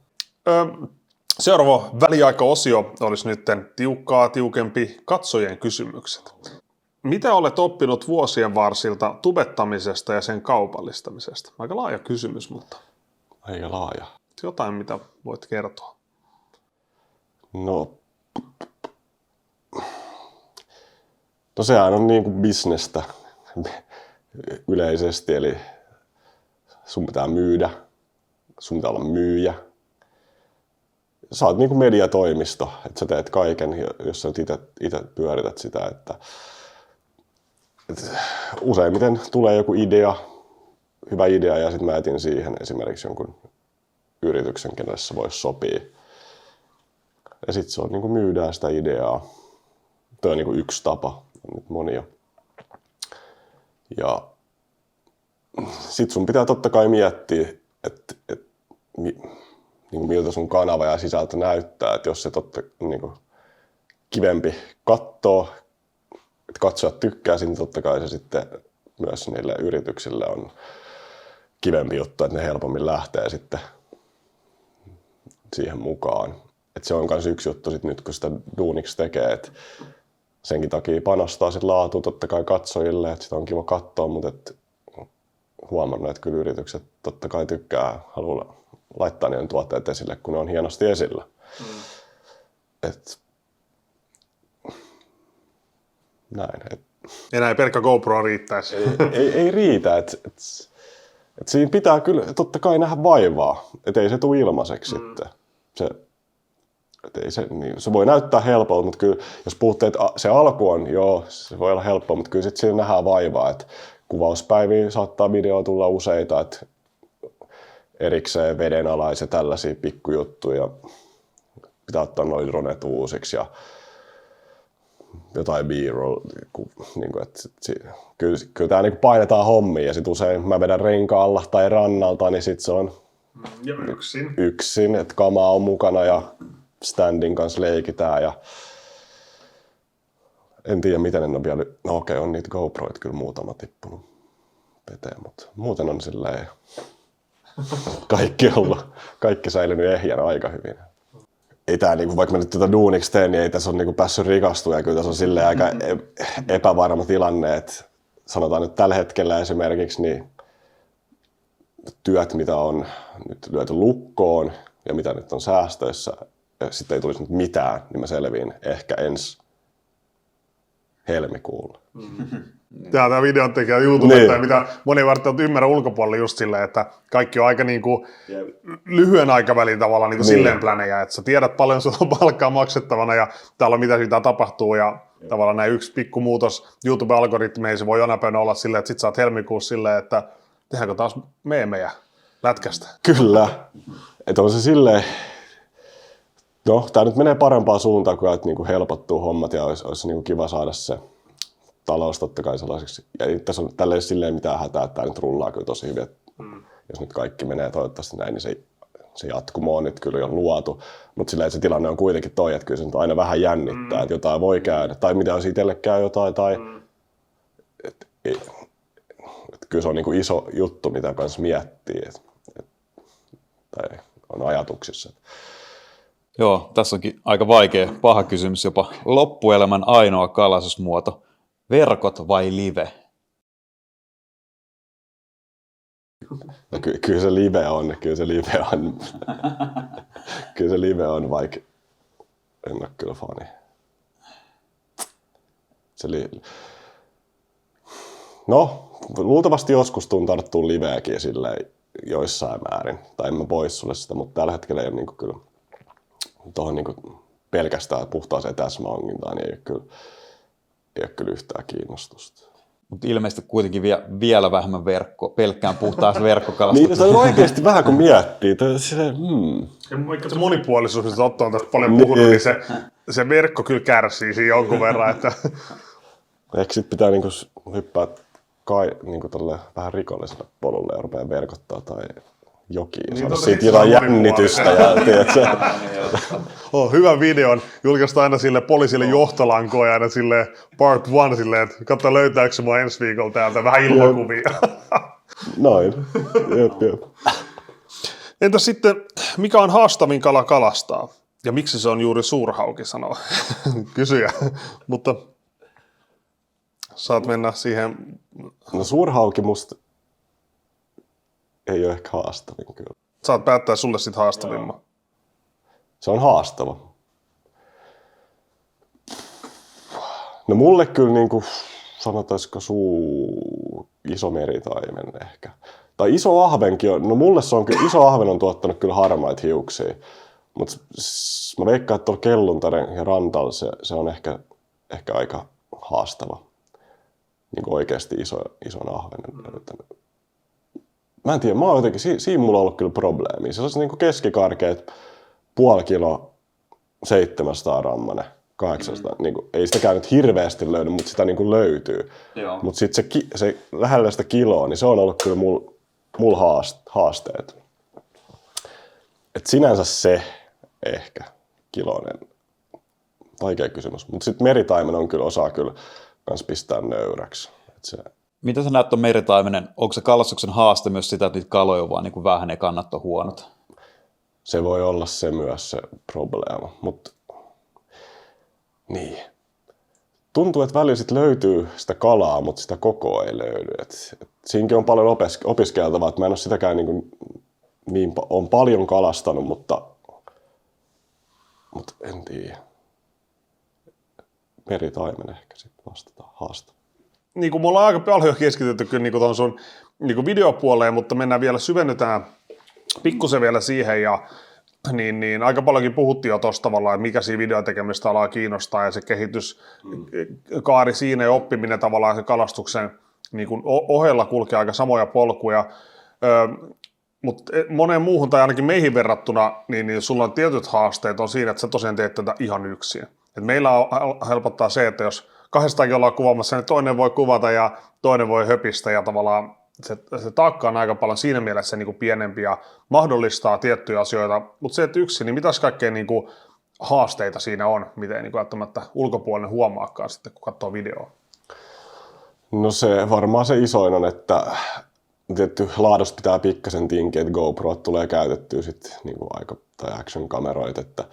Seuraava väliaikaosio olisi nyt tiukempi katsojien kysymykset. Mitä olet oppinut vuosien varsilta tubettamisesta ja sen kaupallistamisesta? Aika laaja kysymys, mutta... Aika laaja. Jotain, mitä voit kertoa. No sehän on niin kuin bisnestä yleisesti, eli sun pitää myydä, sun pitää olla myyjä. Sä oot niin kuin mediatoimisto, että sä teet kaiken, jos sä nyt itse pyörität sitä, että useimmiten tulee joku idea, hyvä idea, ja sitten mä etin siihen esimerkiksi jonkun yrityksen, kenelle se voisi sopia. Ja sitten se on niin kuin myydään sitä ideaa. Tuo on niin kuin yksi tapa, on nyt monia. Ja sitten sun pitää totta kai miettiä, että niin miltä sun kanava ja sisältö näyttää. Että jos se niin kuin kivempi katsoo, että katsojat tykkää, niin totta kai se sitten myös niille yrityksille on kivempi juttu, että ne helpommin lähtee sitten siihen mukaan. Et se on myös yksi juttu sit nyt, kun sitä duuniksi tekee, että senkin takia panostaa sit laatuun totta kai katsojille, että sitä on kiva katsoa, mutta et huomannut, että kyllä yritykset totta kai tykkää, haluaa laittaa niiden tuotteet esille, kun ne on hienosti esillä. Et, näin. Enää ei pelkkä GoPro riittäisi. Ei riitä. Et siinä pitää kyllä totta kai nähdä vaivaa, et ei se tule ilmaiseksi sitten. Se voi näyttää helpolta, mutta kyllä jos puhutte, että se alku on, joo, se voi olla helppoa, mutta kyllä sitten siinä nähdään vaivaa, että kuvauspäiviä saattaa videoa tulla useita, että erikseen vedenalaiset tällaisia pikkujuttuja, pitää ottaa noin dronet uusiksi ja jotain b-roll, niin että kyllä tämä niin painetaan hommia ja sitten usein mä vedän renkaalla tai rannalta, niin sitten se on Ja yksin, että kamaa on mukana ja standin kanssa leikitään ja en tiedä miten en ole vielä, no okei, on niitä GoProita kyllä muutama tippunut veteen, mutta muuten on silleen kaikki säilynyt ehjänä aika hyvin. Ei tää niinku, vaikka mä nyt tätä duuniksi teen, niin ei tässä ole niinku päässyt rikastumaan ja kyllä tässä on silleen aika epävarma tilanne, että sanotaan nyt tällä hetkellä esimerkiksi niin työt, mitä on nyt lyöty lukkoon ja mitä nyt on säästöissä, ja sitten ei tulisi nyt mitään, niin mä selviin ehkä ensi helmikuulla. Tämä videon tekee YouTubesta, mitä moni välttämättä ymmärrä ulkopuolella just silleen, että kaikki on aika niinku lyhyen aikavälin tavalla niinku silleen plänejä, että sä tiedät paljon sulla on palkkaa maksettavana ja täällä on mitä siitä tapahtuu ja tavallaan näin yksi pikku muutos YouTube-algoritmeihin se voi jonain päivänä olla silleen, että sit sä oot helmikuussa silleen, että tehdäänkö taas meemejä lätkästä. Kyllä, että on se silleen, no tää nyt menee parempaan suuntaan, kun niinku helpottuu hommat ja olisi niinku kiva saada se talous totta kai sellaiseksi. Ja tässä on tälleen silleen mitään hätää, että tämä nyt rullaa kyllä tosi hyvin. Jos nyt kaikki menee toivottavasti näin, niin se jatkumo on nyt kyllä jo luotu. Mutta silleen, että se tilanne on kuitenkin toi, että kyllä se nyt aina vähän jännittää, että jotain voi käydä. Tai mitä jos itsellekään jotain. Tai, kyllä se on niinku iso juttu, mitä kanssa miettii. Tai on ajatuksissa. Joo, tässä onkin aika vaikea, paha kysymys, jopa loppuelämän ainoa kalastusmuoto. Verkot vai live? No kyllä se live on, kyllä se live on, vaikka en ole kyllä fani. No, luultavasti joskus tuun tarttuu liveäkin silleen joissain määrin, tai en mä pois sulle sitä, mutta tällä hetkellä ei ole niinku kyllä tuohon niinku pelkästään puhtaaseen täsmäongintaan, niin ei ole kyllä yhtään kiinnostusta. Mutta ilmeisesti kuitenkin vielä vähemmän pelkkään puhtaasta verkkokalastuksesta. Niin, se on oikeasti vähän kun miettii. Se monipuolisuus, mistä Otto on tässä paljon puhunut, niin se verkko kyllä kärsii siinä jonkun verran. Että ehkä sit pitää niinku hyppää niinku vähän rikolliselle polulle ja rupeaa verkottaa tai jokiin. Niin, saada siitä jotain jännitystä. hyvän videon julkaistaan aina sille poliisille johtolankoon ja aina sille part one silleen, että katso löytääkö se mua ensi viikolla täältä vähän ilmakuvia. Noin. Jep. Entäs sitten, mikä on haastavin kala kalastaa? Ja miksi se on juuri suurhauki, sanoo kysyjä. Mutta saat mennä siihen. No suurhauki musta ei ole ehkä haastavin kyllä. Saat päättää sulle sit haastavimman. Se on haastava. No mulle kyllä niinku, sanotaanko iso meritaimen ehkä. Tai iso ahvenkin on, no mulle se on kyllä, iso ahven on tuottanut kyllä harmaita hiuksia. Mutta mä veikkaan, että tuolla Kelluntaren ja Rantalla se on ehkä aika haastava. Niinku oikeasti ison ahvenen löytänyt. Mä en tiedä, mä oon jotenkin, siinä mulla on ollut kyllä probleemia. Se on niinku keskikarkeet, puoli kiloa, 700 rammanen, 800. Niinku, ei sitäkään nyt hirveästi löydy, mutta sitä niinku löytyy. Mutta sitten se lähellä sitä kiloa, niin se on ollut kyllä mulla haasteet. Et sinänsä se ehkä kiloinen. Vaikea kysymys. Mutta sitten meritaimen on kyllä, osaa kyllä kans pistää nöyräksi. Mitä sä näet tuon meritaimenen? Onko se kalastuksen haaste myös sitä, että niitä kaloja vaan niin vähän ne kannat on huonot? Se voi olla se myös se probleema, mutta niin. Tuntuu, että välillä sit löytyy sitä kalaa, mutta sitä kokoa ei löydy. Siinäkin on paljon opiskeltavaa, että mä en ole sitäkään on paljon kalastanut, mutta en tiedä. Meritaimen ehkä sitten vastataan haastaa. Niin kuin me ollaan aika paljon keskitytty kyllä niin tuon sun niin videopuoleen, mutta mennään vielä, syvennytään pikkusen vielä siihen ja niin aika paljonkin puhuttiin jo tuosta tavallaan, että mikä siinä videotekemistä alaa kiinnostaa ja se kehityskaari siinä ja oppiminen tavallaan se kalastuksen niin kuin ohella kulkee aika samoja polkuja, mutta moneen muuhun tai ainakin meihin verrattuna, niin sulla on tietyt haasteet on siinä, että sä tosiaan teet tätä ihan yksin. Et meillä helpottaa se, että jos kahdestakin ollaan kuvaamassa, niin toinen voi kuvata ja toinen voi höpistä ja tavallaan se taakka on aika paljon siinä mielessä niin kuin pienempi ja mahdollistaa tiettyjä asioita, mutta se, että yksin, niin mitäs kaikkea niin kuin haasteita siinä on, mitä ei niin kuin välttämättä ulkopuolinen huomaakaan sitten, kun katsoo videoa? No se varmaan se isoin on, että tietty laadusta pitää pikkasen tinkiä, että GoPro tulee käytettyä sitten niin kuin tai action-kameroita, että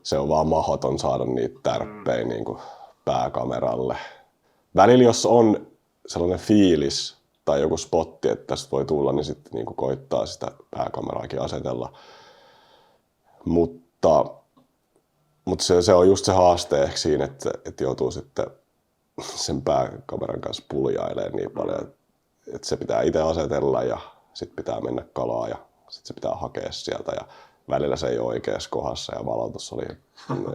se on vaan mahdoton saada niitä tärppejä niin kuin pääkameralle. Välillä jos on sellainen fiilis tai joku spotti, että tästä voi tulla, niin sitten niin kuin koittaa sitä pääkameraakin asetella. Mutta se on just se haaste ehkä siinä, että joutuu sitten sen pääkameran kanssa puljailemaan niin paljon, että se pitää itse asetella ja sitten pitää mennä kalaa ja sitten se pitää hakea sieltä ja välillä se ei ole oikeassa kohdassa ja valotus oli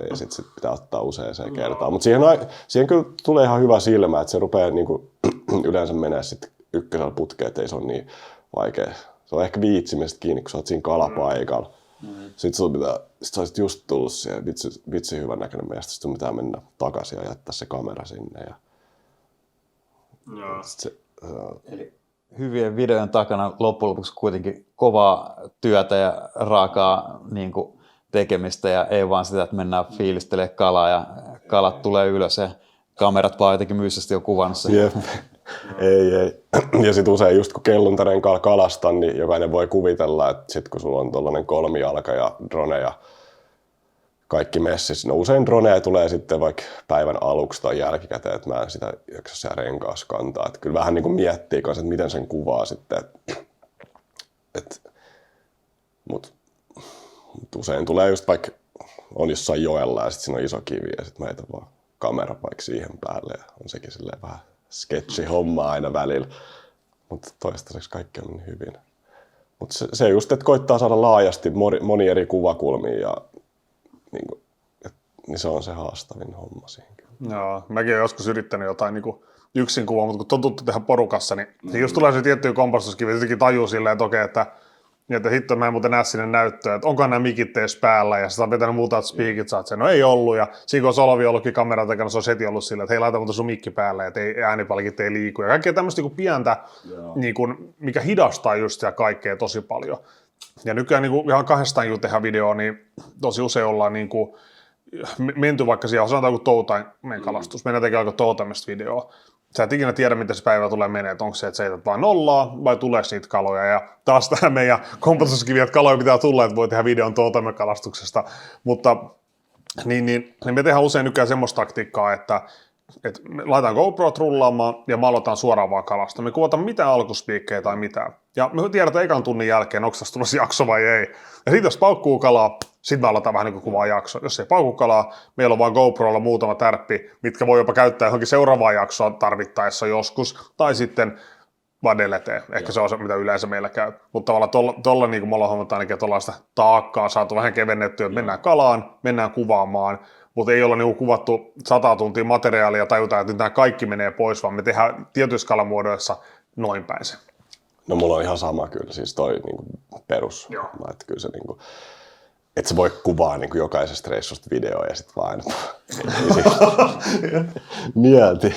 ja sitten pitää ottaa useaseen kertaan. Mutta siihen kyllä tulee ihan hyvä silmä, että se rupeaa niinku yleensä menee sitten ykkösellä putkeen, että ei se ole niin vaikea. Se on ehkä viitsimistä kiinni, kun sä oot siinä kalapaikalla. Sitten sä olisit just tullut siihen, vitsi hyvän näköinen mies, sitten pitää mennä takaisin ja jättää se kamera sinne. Eli hyvien videojen takana loppujen lopuksi kuitenkin kovaa työtä ja raakaa niin kuin tekemistä ja ei vaan sitä, että mennään fiilistelemään kalaa ja kalat tulee ylös ja kamerat vaan jotenkin myyssästi on kuvannut sen. Jep. Ei. Ja sitten usein just kun Kelluntaren kalastan, niin jokainen voi kuvitella, että sit kun sulla on tollainen kolmijalka ja drone ja kaikki messissä, no usein droneja tulee sitten vaikka päivän aluksi tai jälkikäteen, että mä en sitä jaksa siellä renkaassa kantaa. Että kyllä vähän niin kuin miettii kanssa, että miten sen kuvaa sitten. Mutta usein tulee just vaikka on jossain joella ja sitten siinä on iso kivi ja sitten mä heitän vaan kamera vaikka siihen päälle ja on sekin silleen vähän sketchi homma aina välillä. Mutta toistaiseksi kaikki on mennyt hyvin. Mutta se just, että koittaa saada laajasti moni eri kuvakulmia ja niin se on se haastavin homma siihen. Joo, mäkin olen joskus yrittänyt jotain niin kuin yksin kuvaa, mutta kun totuttu tehdä porukassa, niin just tulee se tiettyä kompastuskivi, jotenkin tajuu silleen, että okei, että hitto, mä en muuten näe sinne näyttöä, että onkohan nämä mikit tees päällä, ja sä oot vetänyt muuta, että speakit saat sen, no ei ollut, ja siinä kun Solvi on ollutkin kameran takana, se on heti ollut silleen, että hei, laita muuta sun mikki päälle, että äänipalkit ei liiku, ja kaikkea tämmöistä niin pientä, niin kuin, mikä hidastaa just ja kaikkea tosi paljon. Ja nykyään niin kuin ihan kahdestaan kun tehdään videoa, niin tosi usein ollaan niin kuin menty vaikka siihen, sanotaan kuin toutaimen kalastus, mennään tekemään aika toutamista videoa. Sä et ikinä tiedä, miten se päivä tulee menee, että onko se, että sä heität vain nollaa vai tulee niitä kaloja. Ja taas tähän meidän kompastuskivi, että kaloja pitää tulla, että voi tehdä videon toutaimen kalastuksesta. Mutta niin me tehdään usein nykyään semmoista taktiikkaa, että että me laitetaan GoProt rullaamaan ja me aloitetaan suoraan vaan kalasta. Me kuvataan mitään alkuspiikkejä tai mitään. Ja me tiedetään ekan tunnin jälkeen, onko tässä tulossa jakso vai ei. Ja sitten jos paukkuu kalaa, sitten me aletaan vähän niin kuin kuvaa jakso. Jos ei paukku kalaa, meillä on vaan GoProlla muutama tärppi, mitkä voi jopa käyttää johonkin seuraavaan jaksoon tarvittaessa joskus. Tai sitten vaan deleteen. Ehkä se on se, mitä yleensä meillä käy. Mutta tavallaan tuolla niin kuin me ollaan huomattu ainakin, että tuollaista taakkaa saatu vähän kevennettyä, että mennään kalaan, mennään kuvaamaan, mutta ei olla niin kuvattu 100 tuntia materiaalia ja tajutaan, että nyt nämä kaikki menee pois, vaan me tehdään tietyissä kalamuodoissa noin päin se. No mulla on ihan sama kyllä, siis toi niinku perus. Joo. Että kyllä se niinku, et sä voi kuvaa niinku jokaisesta reissusta videoa ja sit vaan mieti.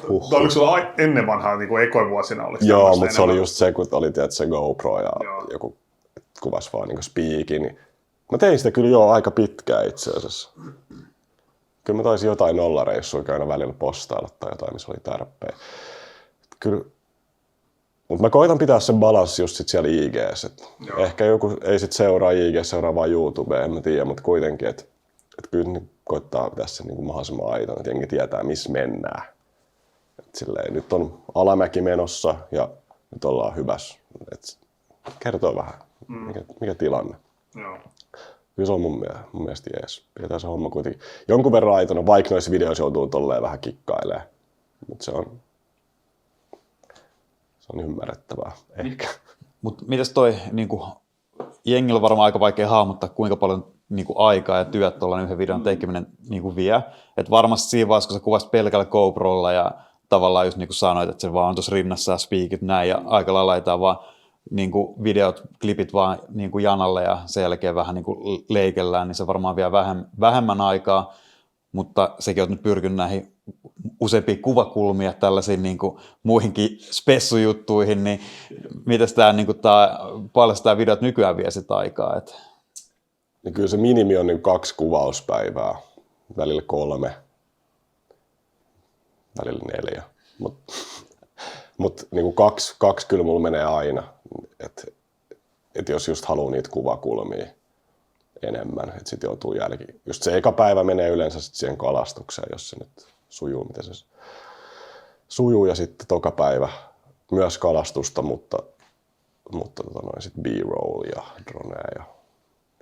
Oliko sulla ennen vanhaa niin ekoivuosina? Joo, mutta se oli just se, kun oli se GoPro ja Joo. joku kuvasi vaan niinku spiikin. Niin mä tein sitä kyllä jo aika pitkään itse asiassa. Kyllä mä taisin jotain nollareissua käydä välillä postailla tai jotain, missä oli tarpeen. Kyllä. Mutta mä koitan pitää sen balanssi just sit siellä IG:ssä. Ehkä joku ei sit seuraa IG:ssä, seuraa vaan YouTubea, en mä tiedä, mutta kuitenkin, että kyllä niin koittaa pitää sen niin mahdollisimman aitoon, että jengi tietää, missä mennään. Et silleen, nyt on alamäki menossa ja nyt ollaan hyvässä. Et kertoo vähän, mikä tilanne. Joo. Kyllä se on mun mielestä jees. Pidetään se homma kuitenkin jonkun verran aitona, vaikka noissa videoissa joutuu tolleen vähän kikkailemaan. Mutta se on ymmärrettävää ehkä. Mutta mitäs toi, niinku, jengillä on varmaan aika vaikea hahmottaa, kuinka paljon niinku, aikaa ja työt tuollainen yhden videon tekeminen niinku, vie. Et varmasti siinä vaiheessa, kun sä kuvasit pelkällä GoProlla ja tavallaan just niin kuin sanoit, että se vaan on tuossa rinnassa ja speakit näin ja aika lailla laitetaan vaan niin kuin videot, klipit vaan niin kuin janalle ja sen jälkeen vähän niin kuin leikellään, niin se varmaan vie vähemmän aikaa, mutta sekin on nyt pyrkinyt näihin useampia kuvakulmia tällaisiin niin kuin muihinkin spessujuttuihin, niin mitäs tämä, niin kuin paljon tämä videot nykyään vie sitä aikaa? Että... Niin kyllä se minimi on niin 2 kuvauspäivää, välillä 3, välillä 4, mutta niin 2 kyllä mulla menee aina, että jos just haluaa niitä kuvakulmia enemmän, että sitten joutuu jälkeen. Just se eka päivä menee yleensä sit siihen kalastukseen, jos se nyt sujuu, miten se sujuu, ja sitten toka päivä myös kalastusta, mutta sitten B-roll ja dronea ja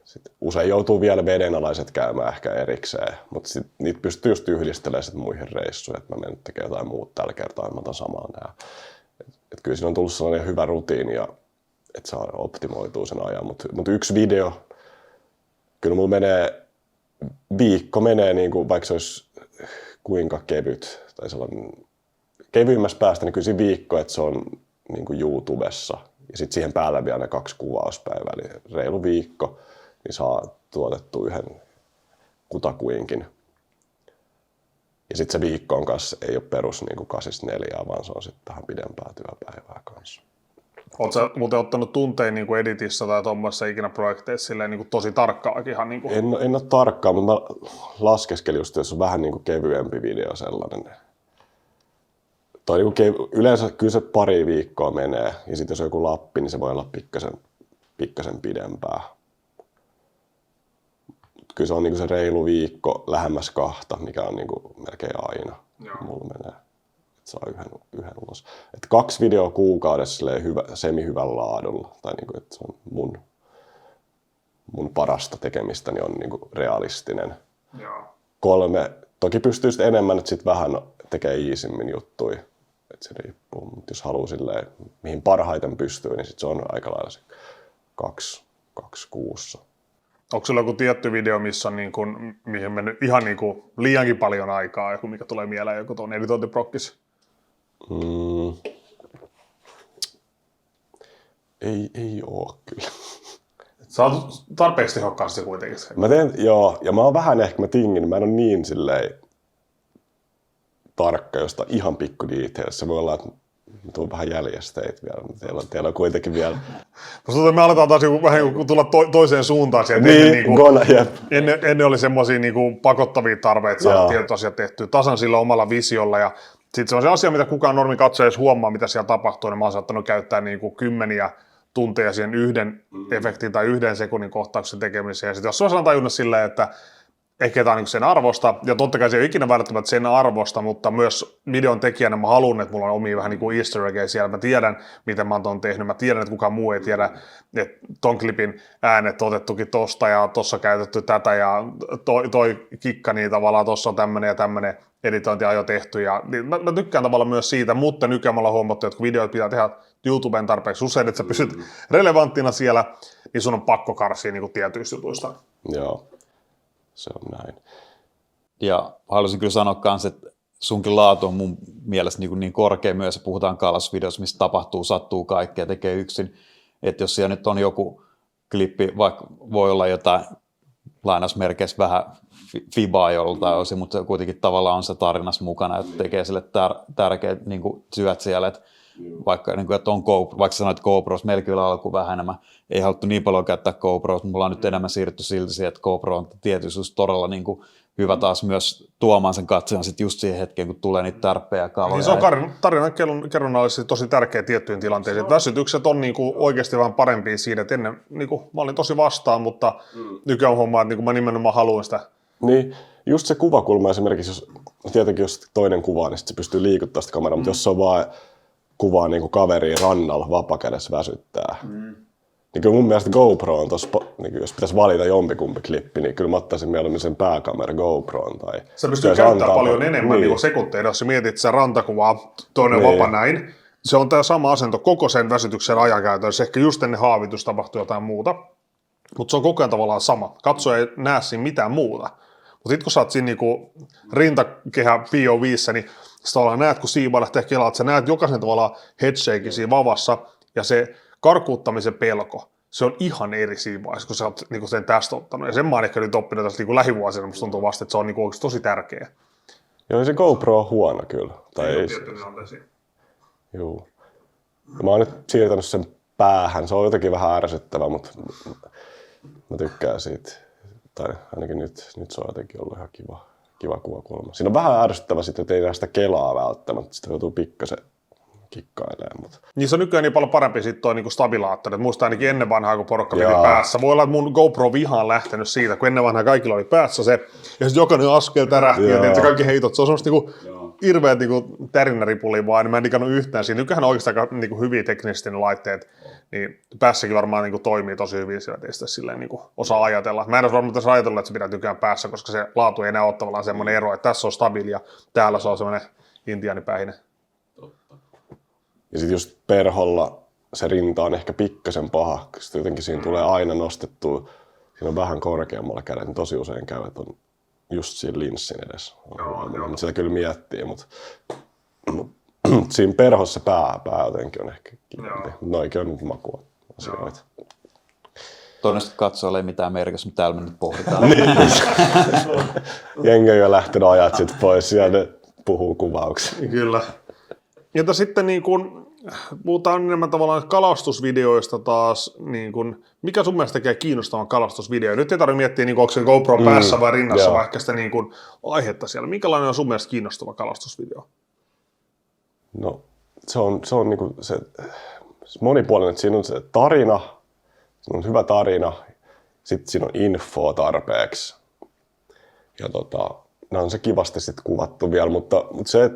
sit usein joutuu vielä vedenalaiset käymään ehkä erikseen, mutta niitä pystyy just yhdistelemään sit muihin reissuihin, että mä menen tekemään jotain muuta tällä kertaa, mä otan samaan nää. Et kyllä siinä on tullut sellainen hyvä rutiini, ja että saa optimoitua sen ajan, mutta yksi video, kyllä mulla menee, viikko menee, niin kuin, vaikka se olisi kuinka kevyt, tai sellainen kevyimmässä päästä, niin kyllä se viikko, että se on niin kuin YouTubessa, ja sitten siihen päällä vielä ne 2 kuvauspäivää, eli reilu viikko, niin saa tuotettu yhden kutakuinkin. Ja sitten se viikko on kanssa, ei ole perus niin 8-4, vaan se on sitten tähän pidempää työpäivää kanssa. Oletko sä muuten ottanut tunteen niin kuin editissä tai tuommoisessa ikinä projekteissa silleen, niin kuin tosi tarkkaakin? Niin kuin... En ole tarkkaa, mutta mä laskeskelin just, jos on vähän niin kuin kevyempi video sellainen. Tai niin kuin yleensä kyllä se 2 viikkoa menee, ja sitten jos on joku lappi, niin se voi olla pikkasen pidempää. Kyllä se on niin kuin se reilu viikko lähemmäs 2, mikä on niin kuin melkein aina. Joo. Mulla menee, että saa yhden ulos. Et 2 videoa kuukaudessa semi-hyvällä laadulla, tai niin kuin, että se on mun parasta tekemistä, niin on niin kuin realistinen. Joo. 3, toki pystyy sitten enemmän, että sitten vähän tekee iisimmin juttuja. Että se riippuu, mutta jos haluaa silleen, mihin parhaiten pystyy, niin sitten se on aika lailla se 2 kuussa. Onko sulla joku tietty video, missä on niin kuin, mihin mennyt ihan niin kuin liiankin paljon aikaa, joku mikä tulee mieleen, joku tuon editointiprokkis? Ei oo kyllä. Sä oot tarpeeksi tehokkaasti kuitenkin. Mä teen, joo, ja mä oon vähän ehkä, mä tingin, mä en ole niin silleen tarkka jostain ihan pikku details. Se voi olla, että mä tuun vähän jäljessä teitä vielä, mutta teillä on kuitenkin vielä... Me aletaan taas vähän tulla toiseen suuntaan sieltä. Ennen oli semmoisia niin pakottavia tarpeita saada tietyt asiat tehtyä tasan sillä omalla visiolla. Ja sitten se on se asia, mitä kukaan normi katsoja edes huomaa, mitä siellä tapahtuu. Niin mä oon saattanut käyttää niin kuin kymmeniä tunteja siihen yhden efektin tai 1 sekunnin kohtauksen tekemiseen. Ja sitten jos on tajunnut silleen, että ehkä jotain niin sen arvosta, ja totta kai se ei ole ikinä välttämättä sen arvosta, mutta myös videon tekijänä mä haluan, että mulla on omia vähän niin kuin easter eggejä siellä, mä tiedän, miten mä oon ton tehnyt, mä tiedän, että kukaan muu ei tiedä, että ton klipin äänet otettukin tosta, ja tossa käytetty tätä, ja toi kikka, niin tavallaan tossa on tämmönen ja tämmönen editointi jo tehty, ja niin mä tykkään tavallaan myös siitä, mutta nykyään me ollaan huomattu, että kun videoita pitää tehdä YouTubeen tarpeeksi usein, että sä pysyt relevanttina siellä, niin sun on pakko karsia niin kuin tietyistä jutuista. Joo, se on näin. Ja haluaisin kyllä sanoa myös, että sunkin laatu on mun mielestä niin korkea myös, puhutaan kalastusvideossa, missä tapahtuu, sattuu kaikkea, tekee yksin. Että jos siellä nyt on joku klippi, vaikka voi olla jotain lainausmerkeissä vähän fibaa joltain osin, mutta kuitenkin tavallaan on se tarinassa mukana, että tekee sille tärkeät niin työt siellä, että vaikka, niin kuin, että on GoPro, vaikka sanoit GoPros, meillä kyllä alkuun vähän enemmän, ei haluttu niin paljon käyttää GoPros, mutta mulla on nyt enemmän siirrytty silti siihen, että GoPro on tietysti todella niin kuin, hyvä taas myös tuomaan sen katsojan sitten just siihen hetkeen, kun tulee niitä tärppejä ja kaloja. Niin se on tarinankerronnallisesti tosi tärkeä tiettyihin tilanteisiin. Väsytykset on niinku oikeasti vähän parempia siinä, että ennen niinku, mä olin tosi vastaan, mutta nykyään huomaa, että niinku, mä nimenomaan haluan sitä. Niin, just se kuvakulma esimerkiksi, jos tietenkin jos toinen kuvaa, niin sit se pystyy liikuttamaan sitä kameraa, mutta jos se on vaan kuvaa niin kaveria rannalla vapakädessä väsyttää, niin kyllä mun mielestä GoPro on tossa, niin jos pitäisi valita jompikumpi klippi, niin kyllä mä ottaisin mieluummin sen pääkamera GoProon. Tai se pystyy käyttämään paljon enemmän niin sekunteja, jos sä mietit, että sä rantakuvaa toinen vapa näin. Se on tämä sama asento koko sen väsytyksen ajankäytössä, ehkä just ennen haavitus tapahtuu jotain muuta, mutta se on koko ajan tavallaan sama. Katsoja ei näe siinä mitään muuta. Mutta sitten kun sä oot siinä niinku rintakehä POV:ssä, niin sä näet, kun siiva lähtee kelaa, sä näet jokaisen tavallaan headshake siinä vavassa, ja se karkuuttamisen pelko, se on ihan eri siinä vaiheessa, kun sä oot niinku sen tästä ottanut. Ja sen mä oon ehkä nyt oppinut tässä niinku lähivuosina, musta tuntuu vasta, että se on niinku oikeasti tosi tärkeä. Joo, se GoPro on huono kyllä. Tai ei Joo. Mä oon nyt siirtänyt sen päähän, se on jotenkin vähän ärsyttävä, mutta mä tykkään siitä. Tai ainakin nyt se on jotenkin ollut ihan kiva kuvakulma. Siinä on vähän ärsyttävä sitten, että ei näe sitä kelaa välttämättä, sitä joutuu pikkasen kikkailemaan. Mutta. Niin se on nykyään niin paljon parempi sitten toi niinku stabilaattori. Muistan ainakin ennen vanhaa, kun porukka piti päässä. Voi olla, että mun GoPro-viha on lähtenyt siitä, kun ennen vanhaa kaikilla oli päässä se, ja sitten jokainen askel tärähti, ja kaikki heitot. Se on semmoista niinku hirveät niinku tärinäripuli vaan, niin mä en digannut yhtään siinä. Nykyään on oikeastaan aika niinku hyviä teknisesti ne laitteet, niin päässäkin varmaan niinku toimii tosi hyvin siellä, että ei sitä silleen niinku osaa ajatella. Mä en olisi varmaan tässä ajatellut, että se pitää tykään päässä, koska se laatu ei enää ole tavallaan semmoinen ero, että tässä on stabiili ja täällä se on semmoinen intiaanipäihinen. Ja sitten just perholla se rinta on ehkä pikkasen paha, koska jotenkin siinä tulee aina nostettua, siinä on vähän korkeammalla kädet, niin tosi usein käy, että on just siinä linssin edessä. Mutta sitä kyllä miettii, mutta siinä perhossa pää jotenkin on ehkä kivempi. Noikin on nyt makua asioita. Todennäköisesti katsoa ei mitään merkitystä, mutta täällä me nyt pohditaan. Jengi on jo lähtenyt ajat sitten pois ja ne puhuu kuvauksia. Kyllä. Entä sitten niin kun puhutaan enemmän tavallaan kalastusvideoista taas, niin kun, mikä sun mielestä tekee kiinnostavan kalastusvideo? Nyt ei tarvitse miettiä, niin kun, onko se GoPro päässä vai rinnassa, vai ehkä sitä niin kun, aihetta siellä. Minkälainen on sun mielestä kiinnostava kalastusvideo? No, se on niin kuin se monipuolinen, että siinä on se tarina, siinä on hyvä tarina, sitten siinä on infoa tarpeeksi. Ja nämä on se kivasti sitten kuvattu vielä, mutta se,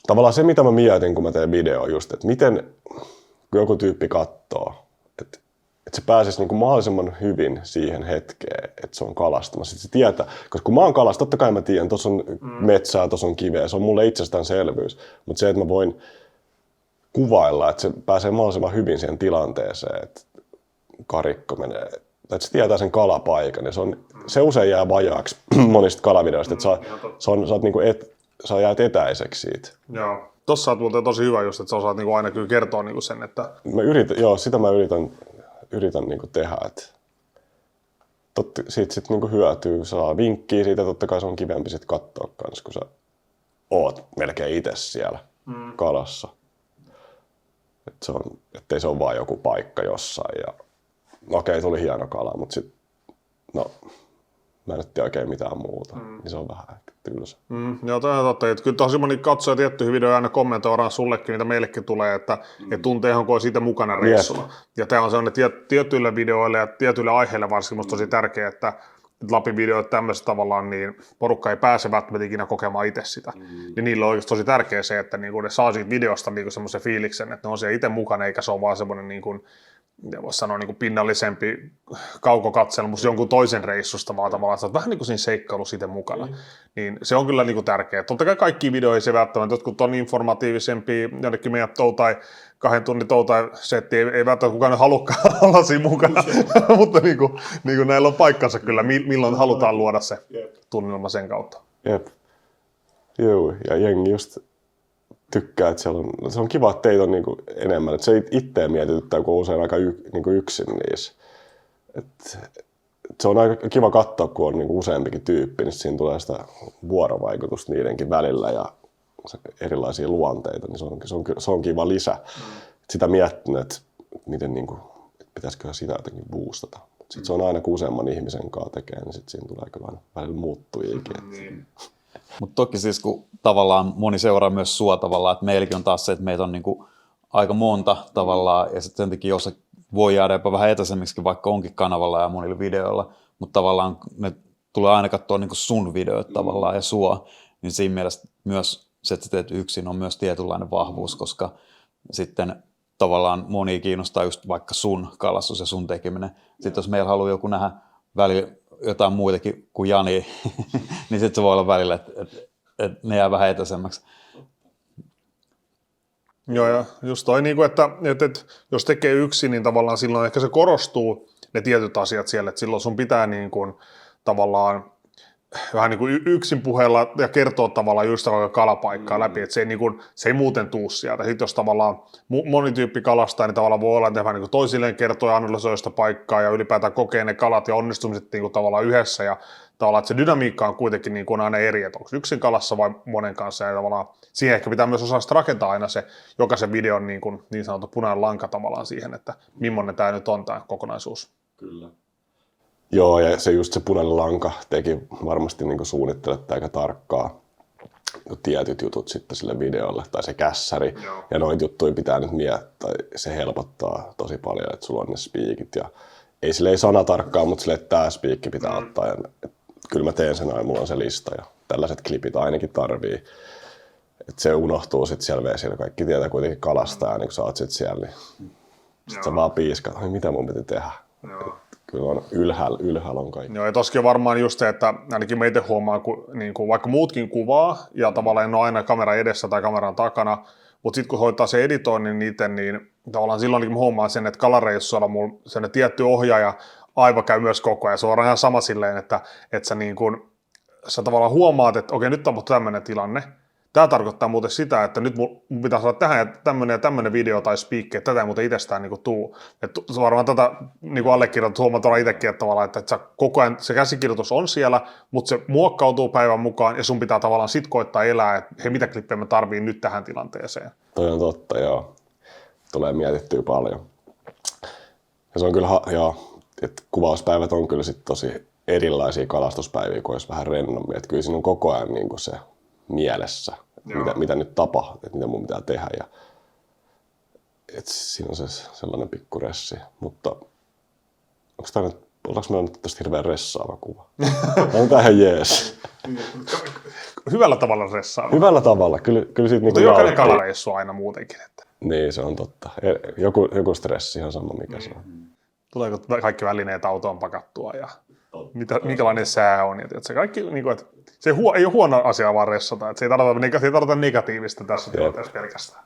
tavallaan se, mitä mä mietin, kun mä teen videoa just, että miten joku tyyppi katsoo, että se pääsisi niin kuin mahdollisimman hyvin siihen hetkeen, että se on kalastamassa. Sitten se tietää, koska kun mä oon kalasta, totta kai mä tiedän, tuossa on metsää, tuossa on kiveä, se on mulle itsestäänselvyys. Mutta se, että mä voin kuvailla, että se pääsee mahdollisimman hyvin siihen tilanteeseen, että karikko menee, että se tietää sen kalapaikan, ja se usein jää vajaaksi monista kalavideoista, että sä jäät etäiseksi siitä. Joo. Tossa on muuten tosi hyvä just, että sä osaat niinku aina kyllä kertoa niinku sen, että... Sitä mä yritän niinku tehdä, että siitä sit niinku hyötyy, saa vinkkiä siitä, totta kai se on kivempi sit katsoa kans, kun sä oot melkein itse siellä kalassa. Ettei se ole vaan joku paikka jossain ja okei, tuli hieno kala, mutta sit mä en tiedä oikein mitään muuta, niin se on vähän ehkä tylsä. Joo, tämä on totta. Että kyllä tosi moni katsoo tiettyjä videoja aina kommentoidaan sullekin, mitä meillekin tulee, että tuntee ihan kuin siitä mukana reissulla. Ja tämä on sellainen tietyille videoille ja tietyille aiheille varsinkin musta tosi tärkeää, että Lapin videoita tämmöistä tavallaan, niin porukka ei pääse välttämättä ikinä kokemaan itse sitä. Ja niillä on oikeasti tosi tärkeää se, että niin ne saa siitä videosta niin semmoisen fiiliksen, että ne on siellä itse mukana, eikä se ole vaan semmoinen, niin kuin, voisi sanoa, niin pinnallisempi kaukokatselmus jonkun toisen reissusta, vaan tavallaan, että sä oot vähän niin kuin siinä seikkailussa itse mukana. Niin se on kyllä niin kuin tärkeää. Totta kai kaikki videoita ei se välttämättä, jotkut on informatiivisempia, jonnekin meidän tai 2 tunnin tai setti, ei välttämättä kukaan halukkaan olla siinä mukana, mutta niin kuin näillä on paikkansa kyllä, milloin halutaan luoda se tunnelma sen kautta. Jep. Joo, ja jengi just tykkää, että se on kiva, että teitä on niinku enemmän. Että se itseä mietityttää, kun on usein aika niinku yksin niissä. Se on aika kiva katsoa, kun on niinku useampikin tyyppi, niin siinä tulee sitä vuorovaikutusta niidenkin välillä ja erilaisia luonteita, niin se on kiva lisä. Sitä miettinyt, että miten niinku, että pitäisikö sitä jotenkin boostata. Sitten se on aina, kun useamman ihmisen kanssa tekee, niin sitten siinä tulee kyllä aina välillä muuttujiakin. Mutta toki siis, kun tavallaan moni seuraa myös sua tavallaan, että meilläkin on taas se, että meitä on niinku aika monta tavallaan, ja sitten sen takia osa voi jäädä jopa vähän etäisemmiksi, vaikka onkin kanavalla ja monilla videoilla, mutta tavallaan ne tulee aina katsoa niinku sun videoita tavallaan ja sua, niin siinä mielessä myös se, että sä teet yksin, on myös tietynlainen vahvuus, koska sitten tavallaan moni kiinnostaa just vaikka sun kalastus ja sun tekeminen. Sitten jos meillä haluaa joku nähdä välillä jotain muitakin kuin Jani, niin sitten se voi olla välillä, että ne jää vähän etäisemmäksi. Joo, ja just toi, että jos tekee yksin, niin tavallaan silloin ehkä se korostuu ne tietyt asiat siellä, että silloin sun pitää niin kuin, tavallaan vähän niin kuin yksin puheella ja kertoa tavallaan just sitä kalapaikkaa läpi, että se ei muuten tuu sieltä. Sitten jos tavallaan moni tyyppi kalastaa, niin tavallaan voi olla, että vähän niin kuin toisilleen kertoo ja analysoi sitä paikkaa ja ylipäätään kokee ne kalat ja onnistumiset niin kuin tavallaan yhdessä ja tavallaan, että se dynamiikka on kuitenkin niin kuin aina eri, että onko yksin kalassa vai monen kanssa ja tavallaan siihen ehkä pitää myös osaa rakentaa aina se jokaisen videon niin sanottu punainen lanka tavallaan siihen, että millainen tämä nyt on tämä kokonaisuus. Kyllä. Joo, ja se punainen lanka teki varmasti niin suunnittelette aika tarkkaa tietyt jutut sitten sille videolle, tai se kässäri, ja noita juttuja pitää nyt miettiä, se helpottaa tosi paljon, että sulla on ne spiikit, ja ei silleen sanatarkkaa, mutta silleen, että tämä spiikki pitää ottaa, ja kyllä mä teen sen aina, mulla on se lista, ja tällaiset klipit ainakin tarvii, että se unohtuu sitten siellä vesillä, kaikki tietää kuitenkin kalastaa, ja niin kun sä oot sitten siellä, niin sitten sä vaan piiskat, mitä mun piti tehdä. Kyllä on ylhäällä on kaikki. Joo, ja tossakin on varmaan just se, että ainakin mä itse huomaan, kun vaikka muutkin kuvaa, ja tavallaan en ole aina kamera edessä tai kameran takana, mutta sitten kun hoitaa se editoinnin itse, niin tavallaan silloinkin mä huomaan sen, että kalareissuilla mulla sen tietty ohjaaja aiva käy myös koko ajan. Se on ihan sama silleen, että sä tavallaan huomaat, että okei, nyt tapahtui tämmöinen tilanne. Tämä tarkoittaa muuten sitä, että nyt mun pitää saada tähän tämmöinen video tai speakki, että tätä ei muuten itsestään niin kuin tuu. Että varmaan tätä niin allekirjoitut huomataan itsekin, että tavallaan, että sä koko ajan se käsikirjoitus on siellä, mutta se muokkautuu päivän mukaan ja sun pitää tavallaan sit koittaa elää, että hei, mitä klippejä mä tarviin nyt tähän tilanteeseen. Toi on totta, joo. Tulee mietittyä paljon. Ja se on kyllä, että kuvauspäivät on kyllä sit tosi erilaisia kalastuspäiviä, kun olisi vähän rennommin. Että kyllä siinä on koko ajan niin kuin se mielessä, mitä nyt tapahtuu, että mitä mun pitää tehdä. Ja, että siinä on se sellainen pikku ressi. Mutta ollaanko meillä nyt tästä hirveän ressaava kuva? On tää ihan jees. Hyvällä tavalla ressaava. Hyvällä tavalla, kyllä siitä mutta niinku jokainen kalareissu aina muutenkin. Että. Niin, se on totta. Joku stressi on sama, mikä se on. Tuleeko kaikki välineet autoon pakattua ja minkälainen sää on. Ja se kaikki, niin kuin, että se ei ole huono asia vaan ressata. Että se ei tarvita negatiivista tässä tilanteessa pelkästään.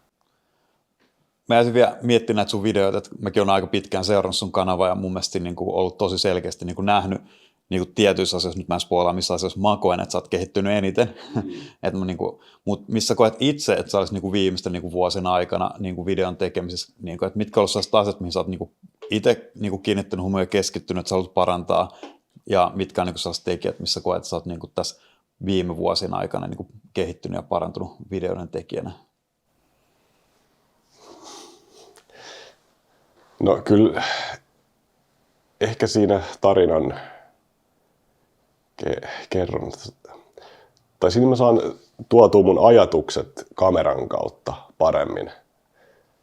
Mä jäisin vielä miettimään näitä sun videoita, että mäkin olen aika pitkään seurannut sun kanavaa ja mun mielestä niin kuin ollut tosi selkeästi niin kuin nähnyt niin kuin tietyissä asioissa, nyt mä en spoilaa, missä asioissa mä koen, että sä oot kehittynyt eniten. Mutta missä koet itse, että sä olisit niin kuin viimeisten niin kuin vuosien aikana niin kuin videon tekemisessä, niin kuin, että mitkä on sellaiset asiat, mihin sä oot niin kuin itse niin kuin kiinnittänyt huomioon ja keskittynyt, että sä haluat parantaa, ja mitkä on niin kuin sellaiset tekijät, missä koet, että sä oot niin kuin tässä viime vuosien aikana niin kuin kehittynyt ja parantunut videoiden tekijänä? No kyllä, ehkä siinä tarinan kerron, tai siinä mä saan tuotua mun ajatukset kameran kautta paremmin,